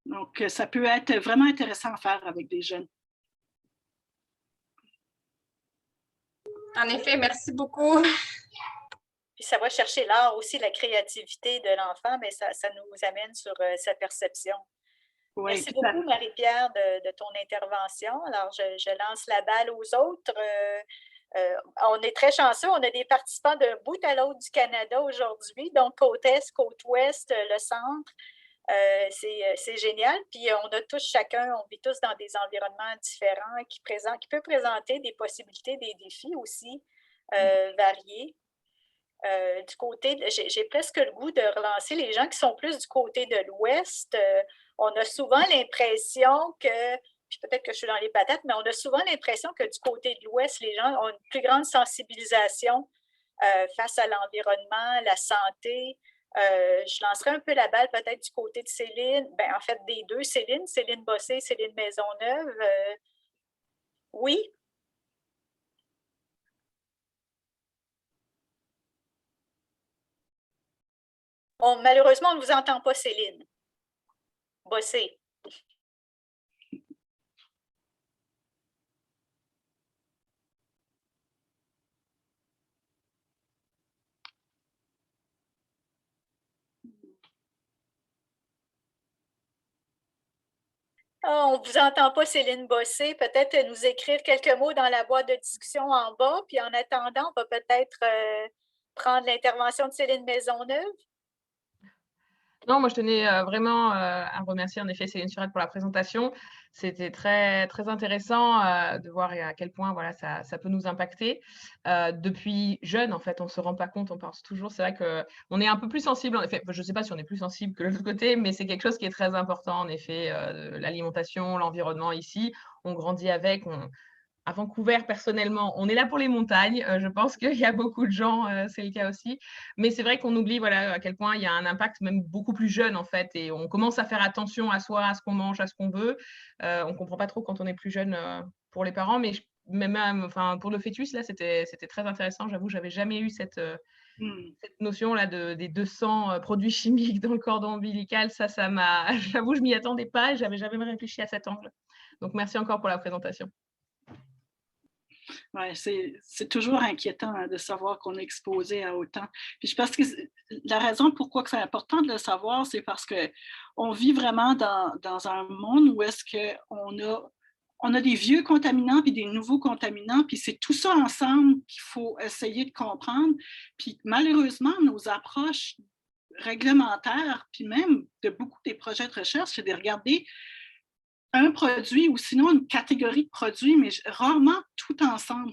Donc, ça peut être vraiment intéressant à faire avec des jeunes. En effet, merci beaucoup. Puis ça va chercher l'art aussi, la créativité de l'enfant, mais ça nous amène sur sa perception. Oui, merci beaucoup, Marie-Pierre, de ton intervention. Alors, je lance la balle aux autres. On est très chanceux. On a des participants d'un bout à l'autre du Canada aujourd'hui, donc côte est, côte ouest, le centre. C'est génial. Puis, on vit tous dans des environnements différents qui peuvent présenter des possibilités, des défis aussi variés. Du côté, j'ai presque le goût de relancer les gens qui sont plus du côté de l'ouest. On a souvent l'impression que puis peut-être que je suis dans les patates, mais on a souvent l'impression que du côté de l'Ouest, les gens ont une plus grande sensibilisation face à l'environnement, la santé. Je lancerai un peu la balle peut-être du côté de Céline, ben, en fait des deux Céline, Céline Bossé, Céline Maisonneuve. Oui? Malheureusement, on ne vous entend pas, Céline. Bossé. On ne vous entend pas, Céline Bossé. Peut-être nous écrire quelques mots dans la boîte de discussion en bas. Puis en attendant, on va peut-être prendre l'intervention de Céline Maisonneuve. Non, moi je tenais vraiment à remercier en effet Céline Surette pour la présentation. C'était très, très intéressant de voir à quel point voilà, ça peut nous impacter. Depuis jeune, en fait, on ne se rend pas compte, on pense toujours. C'est vrai qu'on est un peu plus sensible, en effet. Je ne sais pas si on est plus sensible que l'autre côté, mais c'est quelque chose qui est très important, en effet, l'alimentation, l'environnement ici. On grandit avec, à Vancouver, personnellement, on est là pour les montagnes. Je pense qu'il y a beaucoup de gens, c'est le cas aussi. Mais c'est vrai qu'on oublie voilà, à quel point il y a un impact même beaucoup plus jeune, en fait. Et on commence à faire attention à soi, à ce qu'on mange, à ce qu'on veut. On ne comprend pas trop quand on est plus jeune pour les parents. Mais même enfin, pour le fœtus, là, c'était très intéressant. J'avoue, je n'avais jamais eu cette notion-là des 200 produits chimiques dans le cordon ombilical. Ça m'a... J'avoue, je ne m'y attendais pas et je n'avais jamais réfléchi à cet angle. Donc, merci encore pour la présentation. Oui, c'est toujours inquiétant hein, de savoir qu'on est exposé à autant. Puis je pense que la raison pourquoi c'est important de le savoir, c'est parce qu'on vit vraiment dans un monde où est-ce qu'on a des vieux contaminants puis des nouveaux contaminants, puis c'est tout ça ensemble qu'il faut essayer de comprendre. Puis malheureusement, nos approches réglementaires, puis même de beaucoup des projets de recherche, c'est de regarder un produit ou sinon une catégorie de produits, mais rarement tout ensemble.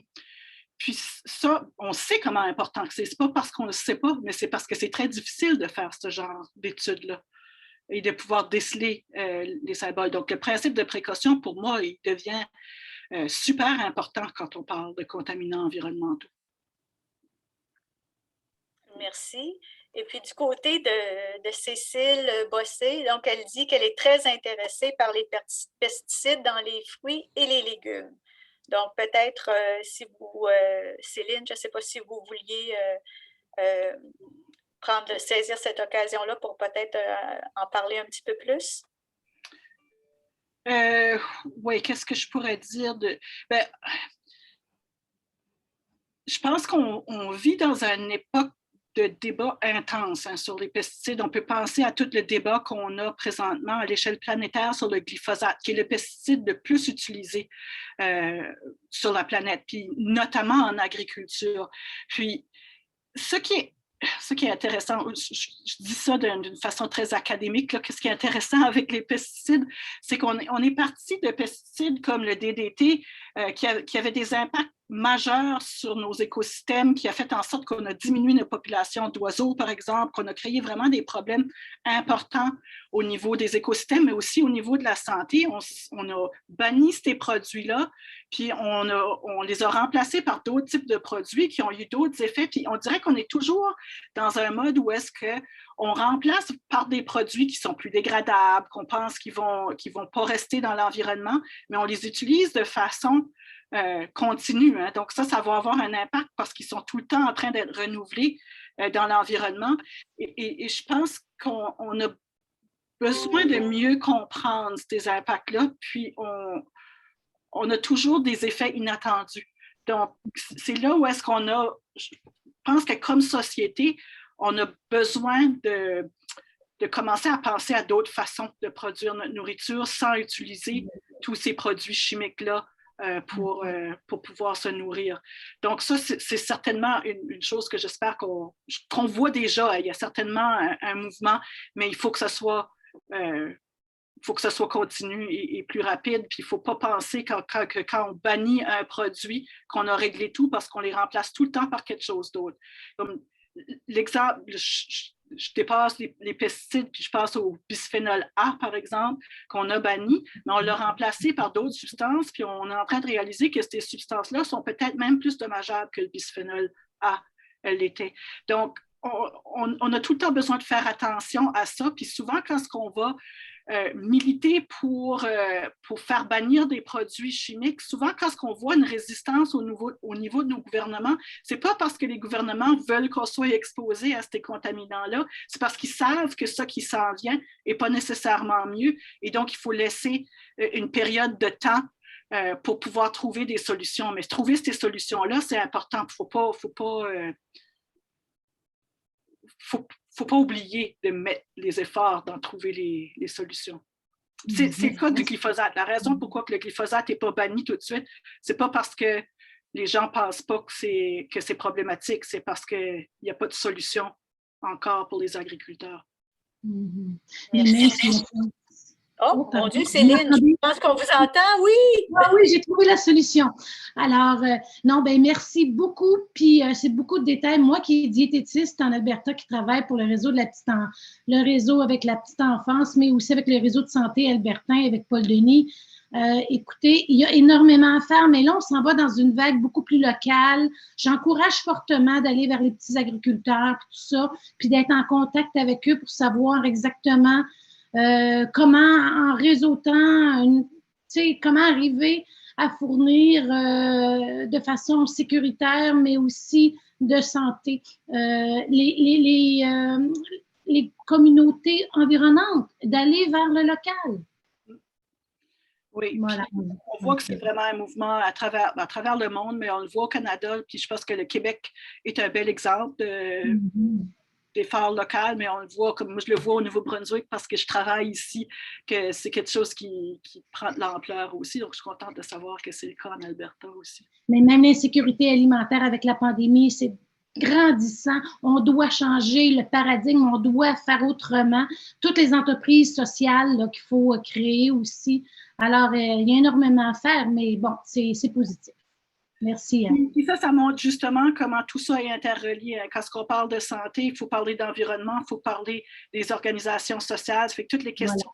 Puis ça, on sait comment important que c'est. C'est pas parce qu'on ne le sait pas, mais c'est parce que c'est très difficile de faire ce genre d'études-là et de pouvoir déceler les symboles. Donc, le principe de précaution, pour moi, il devient super important quand on parle de contaminants environnementaux. Merci. Et puis du côté de Cécile Bossé, donc elle dit qu'elle est très intéressée par les pesticides dans les fruits et les légumes. Donc peut-être si vous, Céline, je ne sais pas si vous vouliez saisir cette occasion-là pour peut-être en parler un petit peu plus. Oui, qu'est-ce que je pourrais dire ben, je pense qu'on vit dans une époque de débat intense hein, sur les pesticides. On peut penser à tout le débat qu'on a présentement à l'échelle planétaire sur le glyphosate, qui est le pesticide le plus utilisé sur la planète, puis notamment en agriculture. Puis, ce qui est intéressant, je dis ça d'une façon très académique, là, ce qui est intéressant avec les pesticides, c'est qu'on est parti de pesticides comme le DDT qui avait des impacts majeurs sur nos écosystèmes, qui a fait en sorte qu'on a diminué nos populations d'oiseaux, par exemple, qu'on a créé vraiment des problèmes importants au niveau des écosystèmes, mais aussi au niveau de la santé. On a banni ces produits-là, puis on les a remplacés par d'autres types de produits qui ont eu d'autres effets. Puis on dirait qu'on est toujours dans un mode où est-ce qu'on remplace par des produits qui sont plus dégradables, qu'on pense qu'ils vont pas rester dans l'environnement, mais on les utilise de façon continue. Hein. Donc ça va avoir un impact parce qu'ils sont tout le temps en train d'être renouvelés dans l'environnement. Et je pense qu'on a besoin de mieux comprendre ces impacts-là, puis on a toujours des effets inattendus. Donc, c'est là où est-ce qu'on a, je pense que comme société, on a besoin de commencer à penser à d'autres façons de produire notre nourriture sans utiliser tous ces produits chimiques-là pour pouvoir se nourrir. Donc ça, c'est certainement une chose que j'espère qu'on voit déjà. Il y a certainement un mouvement, mais il faut que ça soit continu et plus rapide. Puis il ne faut pas penser que quand on bannit un produit, qu'on a réglé tout parce qu'on les remplace tout le temps par quelque chose d'autre. L'exemple, je dépasse les pesticides, puis je passe au bisphénol A, par exemple, qu'on a banni, mais on l'a remplacé par d'autres substances, puis on est en train de réaliser que ces substances-là sont peut-être même plus dommageables que le bisphénol A l'était. Donc, on a tout le temps besoin de faire attention à ça, puis souvent, quand on va militer pour faire bannir des produits chimiques, souvent, quand on voit une résistance au niveau de nos gouvernements, ce n'est pas parce que les gouvernements veulent qu'on soit exposé à ces contaminants-là, c'est parce qu'ils savent que ça qui s'en vient n'est pas nécessairement mieux, et donc il faut laisser une période de temps pour pouvoir trouver des solutions. Mais trouver ces solutions-là, c'est important. Faut pas oublier de mettre les efforts dans trouver les solutions. C'est le cas du glyphosate. La raison pourquoi le glyphosate n'est pas banni tout de suite, c'est pas parce que les gens ne pensent pas que c'est problématique, c'est parce qu'il n'y a pas de solution encore pour les agriculteurs. Merci. Oh, mon Dieu, Céline, je pense qu'on vous entend, oui! Ah oui, j'ai trouvé la solution. Alors, non, ben merci beaucoup. Puis, c'est beaucoup de détails. Moi qui est diététiste en Alberta, qui travaille pour le réseau le réseau avec la petite enfance, mais aussi avec le réseau de santé albertain avec Paul Denis. Écoutez, il y a énormément à faire, mais là, on s'en va dans une vague beaucoup plus locale. J'encourage fortement d'aller vers les petits agriculteurs, tout ça, puis d'être en contact avec eux pour savoir exactement comment, en réseautant, comment arriver à fournir de façon sécuritaire, mais aussi de santé les communautés environnantes, d'aller vers le local. Oui, voilà. On voit que c'est vraiment un mouvement à travers le monde, mais on le voit au Canada, puis je pense que le Québec est un bel exemple d'effort local, mais on le voit, comme moi je le vois au Nouveau-Brunswick parce que je travaille ici, que c'est quelque chose qui prend de l'ampleur aussi. Donc, je suis contente de savoir que c'est le cas en Alberta aussi. Mais même l'insécurité alimentaire avec la pandémie, c'est grandissant. On doit changer le paradigme, on doit faire autrement. Toutes les entreprises sociales qu'il faut créer aussi. Alors, il y a énormément à faire, mais bon, c'est positif. Merci. Et ça montre justement comment tout ça est interrelié. Quand on parle de santé, il faut parler d'environnement, il faut parler des organisations sociales. Ça fait que toutes les questions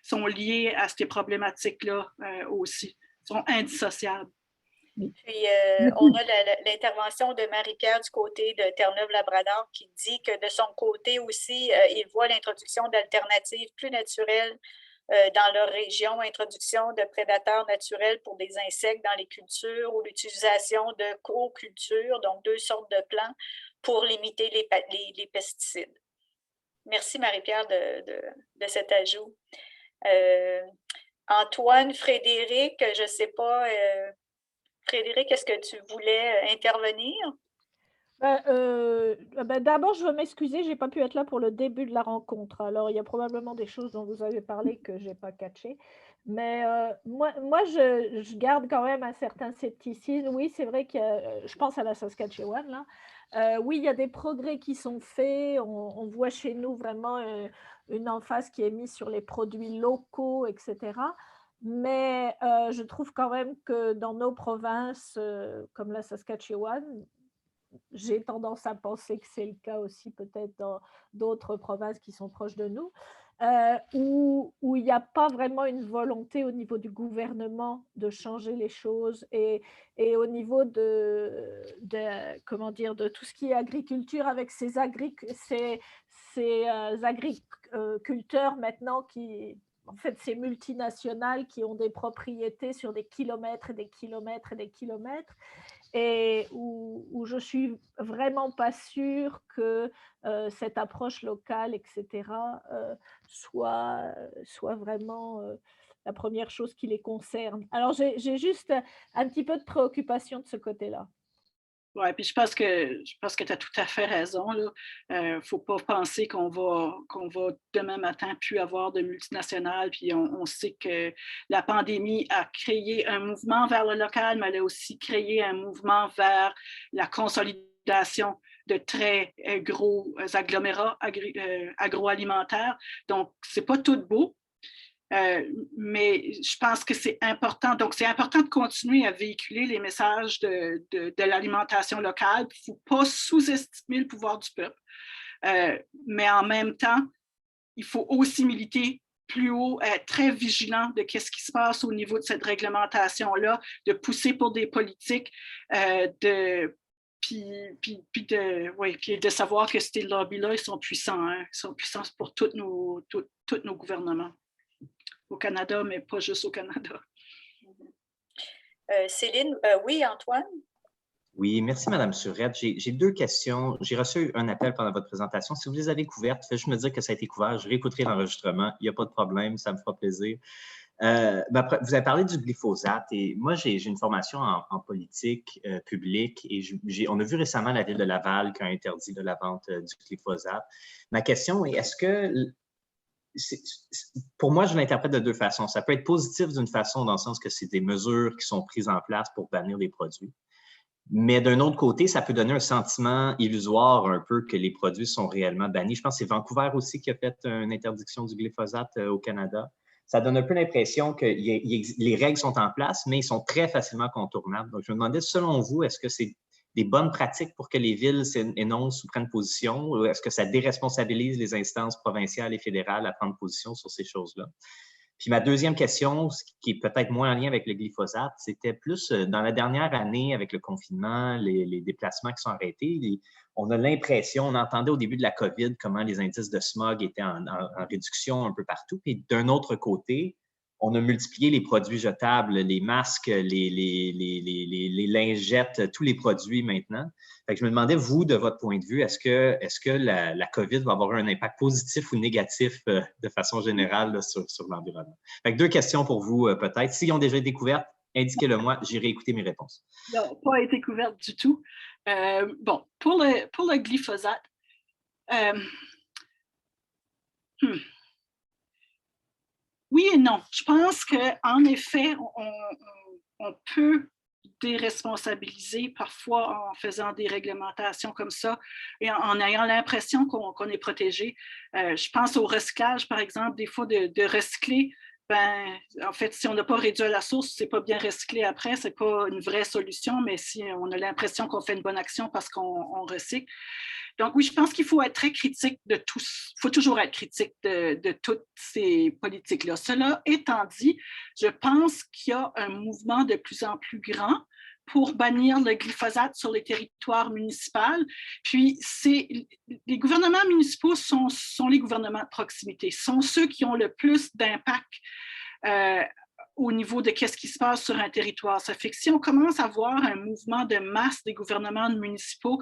sont liées à ces problématiques-là aussi, sont indissociables. Puis, on a l'intervention de Marie-Pierre du côté de Terre-Neuve-Labrador qui dit que de son côté aussi, il voit l'introduction d'alternatives plus naturelles dans leur région, introduction de prédateurs naturels pour des insectes dans les cultures ou l'utilisation de co-cultures, donc 2 sortes de plants pour limiter les pesticides. Merci Marie-Pierre de cet ajout. Antoine, Frédéric, je ne sais pas, Frédéric, est-ce que tu voulais intervenir? D'abord, je veux m'excuser, je n'ai pas pu être là pour le début de la rencontre. Alors, il y a probablement des choses dont vous avez parlé que je n'ai pas catché. Mais moi je garde quand même un certain scepticisme. Oui, c'est vrai que je pense à la Saskatchewan, là. Oui, il y a des progrès qui sont faits. On voit chez nous vraiment une emphase qui est mise sur les produits locaux, etc. Mais je trouve quand même que dans nos provinces, comme la Saskatchewan, j'ai tendance à penser que c'est le cas aussi peut-être dans d'autres provinces qui sont proches de nous, où il n'y a pas vraiment une volonté au niveau du gouvernement de changer les choses et au niveau comment dire, de tout ce qui est agriculture avec ces agriculteurs maintenant qui… En fait, ces multinationales qui ont des propriétés sur des kilomètres et des kilomètres et des kilomètres, et où je ne suis vraiment pas sûre que cette approche locale, etc., soit vraiment la première chose qui les concerne. Alors, j'ai juste un petit peu de préoccupation de ce côté-là. Oui, puis je pense que tu as tout à fait raison. Il ne faut pas penser qu'on va demain matin plus avoir de multinationales. Puis on sait que la pandémie a créé un mouvement vers le local, mais elle a aussi créé un mouvement vers la consolidation de très gros agglomérats agroalimentaires. Donc, ce n'est pas tout beau. Mais je pense que c'est important. Donc, c'est important de continuer à véhiculer les messages de l'alimentation locale. Il ne faut pas sous-estimer le pouvoir du peuple. mais en même temps, il faut aussi militer plus haut, être très vigilant de ce qui se passe au niveau de cette réglementation-là, de pousser pour des politiques, puis de savoir que ces lobbies-là, ils sont puissants. Hein? Ils sont puissants pour tous nos gouvernements au Canada, mais pas juste au Canada. Céline, oui, Antoine? Oui, merci, Mme Surette. J'ai 2 questions. J'ai reçu un appel pendant votre présentation. Si vous les avez couvertes, faites juste me dire que ça a été couvert. Je réécouterai l'enregistrement. Il n'y a pas de problème, ça me fera plaisir. Vous avez parlé du glyphosate et moi, j'ai une formation en politique publique et on a vu récemment la ville de Laval qui a interdit la vente du glyphosate. Ma question est, est-ce que pour moi, je l'interprète de 2 façons. Ça peut être positif d'une façon, dans le sens que c'est des mesures qui sont prises en place pour bannir des produits. Mais d'un autre côté, ça peut donner un sentiment illusoire un peu que les produits sont réellement bannis. Je pense que c'est Vancouver aussi qui a fait une interdiction du glyphosate au Canada. Ça donne un peu l'impression que les règles sont en place, mais ils sont très facilement contournables. Donc, je me demandais, selon vous, est-ce que c'est des bonnes pratiques pour que les villes énoncent ou prennent position, ou est-ce que ça déresponsabilise les instances provinciales et fédérales à prendre position sur ces choses-là? Puis ma deuxième question, qui est peut-être moins en lien avec le glyphosate, c'était plus dans la dernière année avec le confinement, les déplacements qui sont arrêtés. On a l'impression, on entendait au début de la COVID comment les indices de smog étaient en réduction un peu partout. Puis d'un autre côté, on a multiplié les produits jetables, les masques, les lingettes, tous les produits maintenant. Fait que je me demandais, vous, de votre point de vue, est-ce que la COVID va avoir un impact positif ou négatif de façon générale là, sur l'environnement? Fait que 2 questions pour vous, peut-être. S'ils ont déjà été couvertes, indiquez-le moi, j'irai écouter mes réponses. Non, pas été couverte du tout. Bon, pour le glyphosate, oui et non. Je pense qu'en effet, on peut déresponsabiliser parfois en faisant des réglementations comme ça et en ayant l'impression qu'on est protégé. Je pense au recyclage, par exemple, des fois de recycler. Ben, en fait, si on n'a pas réduit à la source, c'est pas bien recyclé après, c'est pas une vraie solution, mais si on a l'impression qu'on fait une bonne action parce qu'on recycle. Donc oui, je pense qu'il faut être très critique de tous. Il faut toujours être critique de toutes ces politiques-là. Cela étant dit, je pense qu'il y a un mouvement de plus en plus grand pour bannir le glyphosate sur les territoires municipaux. Puis, les gouvernements municipaux sont les gouvernements de proximité, sont ceux qui ont le plus d'impact au niveau de ce qui se passe sur un territoire. Ça fait que si on commence à voir un mouvement de masse des gouvernements municipaux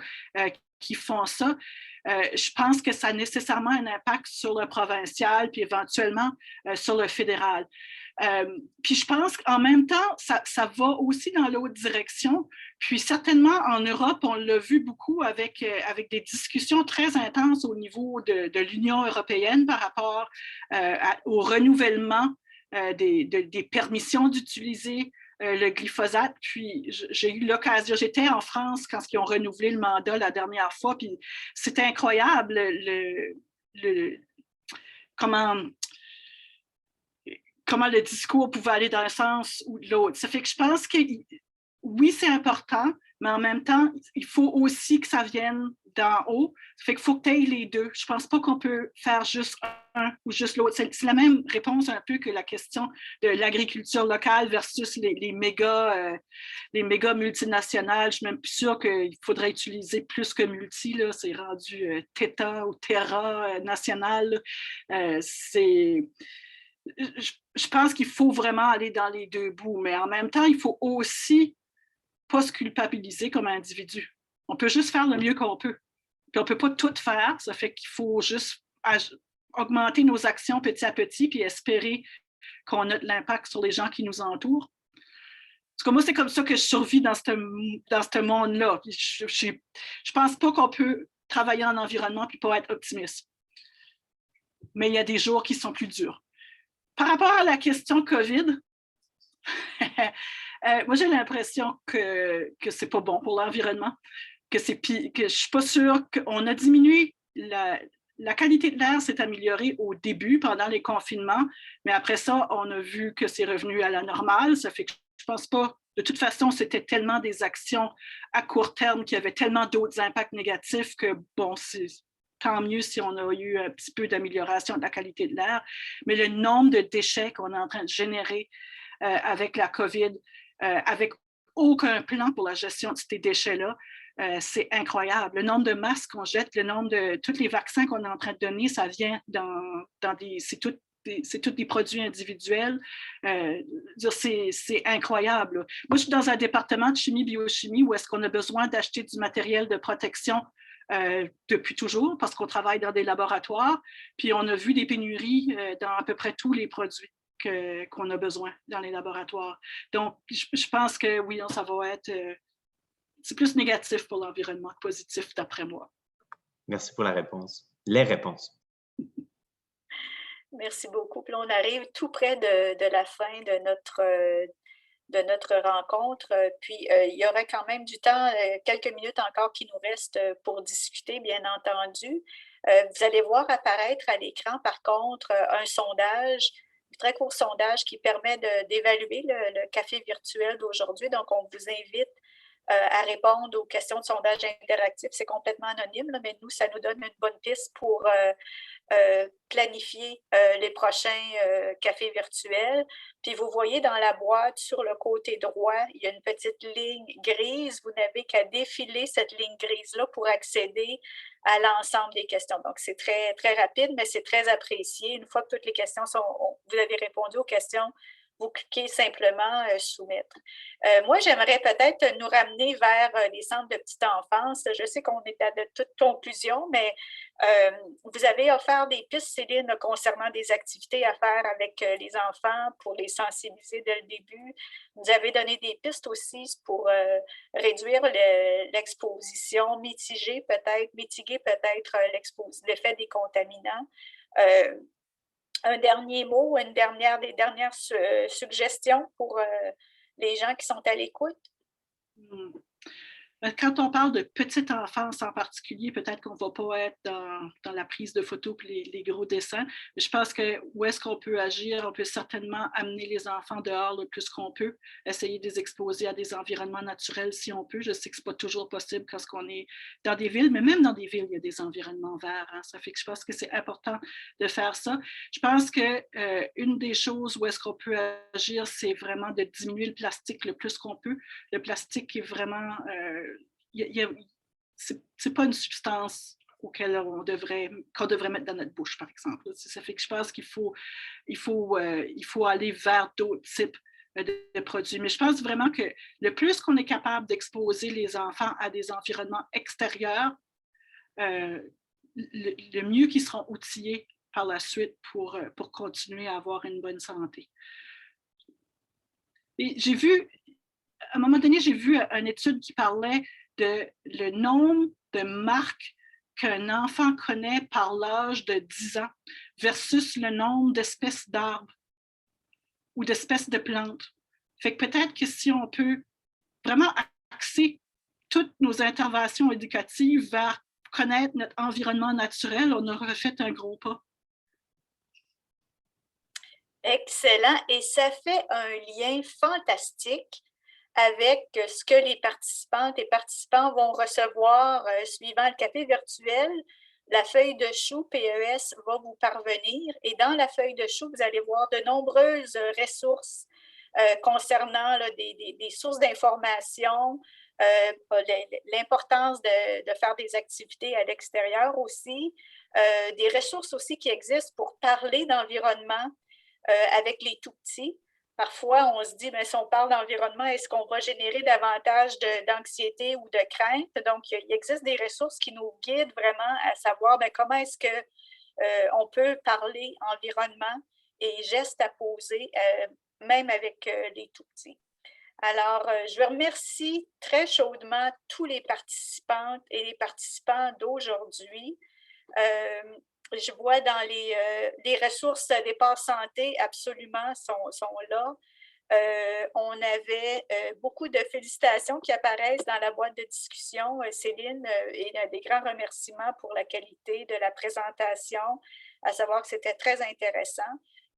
qui font ça, je pense que ça a nécessairement un impact sur le provincial, puis éventuellement sur le fédéral. Puis je pense qu'en même temps, ça va aussi dans l'autre direction. Puis certainement en Europe, on l'a vu beaucoup avec des discussions très intenses au niveau de l'Union européenne par rapport au renouvellement des permissions d'utiliser le glyphosate. Puis j'ai eu l'occasion, j'étais en France quand ils ont renouvelé le mandat la dernière fois, puis c'était incroyable comment le discours pouvait aller dans un sens ou de l'autre. Ça fait que je pense que oui, c'est important, mais en même temps, il faut aussi que ça vienne d'en haut. Ça fait qu'il faut que tu aies les deux. Je ne pense pas qu'on peut faire juste un ou juste l'autre. C'est la même réponse un peu que la question de l'agriculture locale versus les méga multinationales. Je ne suis même plus sûre qu'il faudrait utiliser plus que multi. Là. C'est rendu Theta ou Terra national. Je pense qu'il faut vraiment aller dans les deux bouts, mais en même temps, il faut aussi pas se culpabiliser comme individu. On peut juste faire le mieux qu'on peut. Puis on ne peut pas tout faire, ça fait qu'il faut juste augmenter nos actions petit à petit puis espérer qu'on a de l'impact sur les gens qui nous entourent. Parce que moi, c'est comme ça que je survis dans ce monde-là. Je ne pense pas qu'on peut travailler en environnement puis pas être optimiste. Mais il y a des jours qui sont plus durs. Par rapport à la question COVID, moi, j'ai l'impression que c'est pas bon pour l'environnement, que je suis pas sûre qu'on a diminué la qualité de l'air s'est améliorée au début, pendant les confinements, mais après ça, on a vu que c'est revenu à la normale. Ça fait que je pense pas, de toute façon, c'était tellement des actions à court terme qui avaient tellement d'autres impacts négatifs que, bon, tant mieux si on a eu un petit peu d'amélioration de la qualité de l'air, mais le nombre de déchets qu'on est en train de générer avec la COVID, avec aucun plan pour la gestion de ces déchets-là, c'est incroyable. Le nombre de masques qu'on jette, le nombre de tous les vaccins qu'on est en train de donner, ça vient dans des... C'est tous des produits individuels. C'est incroyable. Moi, je suis dans un département de chimie-biochimie où est-ce qu'on a besoin d'acheter du matériel de protection depuis toujours parce qu'on travaille dans des laboratoires. Puis on a vu des pénuries dans à peu près tous les produits qu'on a besoin dans les laboratoires. Donc, je pense que oui, ça va être... c'est plus négatif pour l'environnement que positif, d'après moi. Merci pour la réponse. Les réponses. Merci beaucoup. Puis on arrive tout près de la fin de notre rencontre. Puis il y aurait quand même du temps, quelques minutes encore qui nous restent pour discuter, bien entendu. Vous allez voir apparaître à l'écran, par contre, un sondage, un très court sondage qui permet d'évaluer le café virtuel d'aujourd'hui. Donc, on vous invite à répondre aux questions de sondage interactif. C'est complètement anonyme, là, mais nous, ça nous donne une bonne piste pour planifier les prochains cafés virtuels. Puis vous voyez dans la boîte, sur le côté droit, il y a une petite ligne grise. Vous n'avez qu'à défiler cette ligne grise-là pour accéder à l'ensemble des questions. Donc, c'est très, très rapide, mais c'est très apprécié. Une fois que toutes les questions vous avez répondu aux questions, vous cliquez simplement « Soumettre ». Moi, j'aimerais peut-être nous ramener vers les centres de petite enfance. Je sais qu'on est à de toute conclusion, mais vous avez offert des pistes, Céline, concernant des activités à faire avec les enfants pour les sensibiliser dès le début. Vous avez donné des pistes aussi pour réduire l'exposition, mitiguer peut-être l'effet des contaminants. Un dernier mot, des dernières suggestions pour les gens qui sont à l'écoute? Quand on parle de petite enfance en particulier, peut-être qu'on ne va pas être dans la prise de photos et les gros dessins. Mais je pense que où est-ce qu'on peut agir? On peut certainement amener les enfants dehors le plus qu'on peut, essayer de les exposer à des environnements naturels si on peut. Je sais que ce n'est pas toujours possible quand on est dans des villes, mais même dans des villes, il y a des environnements verts. Hein. Ça fait que je pense que c'est important de faire ça. Je pense qu'une des choses où est-ce qu'on peut agir, c'est vraiment de diminuer le plastique le plus qu'on peut. Le plastique est vraiment... c'est pas une substance qu'on devrait mettre dans notre bouche, par exemple. Ça fait que je pense qu'il faut aller vers d'autres types de produits. Mais je pense vraiment que le plus qu'on est capable d'exposer les enfants à des environnements extérieurs, le mieux qu'ils seront outillés par la suite pour continuer à avoir une bonne santé. Et à un moment donné, j'ai vu une étude qui parlait de le nombre de marques qu'un enfant connaît par l'âge de 10 ans versus le nombre d'espèces d'arbres ou d'espèces de plantes. Fait que peut-être que si on peut vraiment axer toutes nos interventions éducatives vers connaître notre environnement naturel, on aura fait un gros pas. Excellent. Et ça fait un lien fantastique avec ce que les participantes et participants vont recevoir suivant le café virtuel. La feuille de chou PES va vous parvenir et dans la feuille de chou, vous allez voir de nombreuses ressources concernant des sources d'information, l'importance de faire des activités à l'extérieur aussi, des ressources aussi qui existent pour parler d'environnement avec les tout-petits. Parfois, on se dit, mais si on parle d'environnement, est-ce qu'on va générer davantage d'anxiété ou de crainte? Donc, il existe des ressources qui nous guident vraiment à savoir comment est-ce qu'on peut parler environnement et gestes à poser, même avec les tout-petits. Alors, je remercie très chaudement tous les participantes et les participants d'aujourd'hui. Je vois dans les ressources départ santé, absolument, sont là. On avait beaucoup de félicitations qui apparaissent dans la boîte de discussion, Céline, et des grands remerciements pour la qualité de la présentation, à savoir que c'était très intéressant.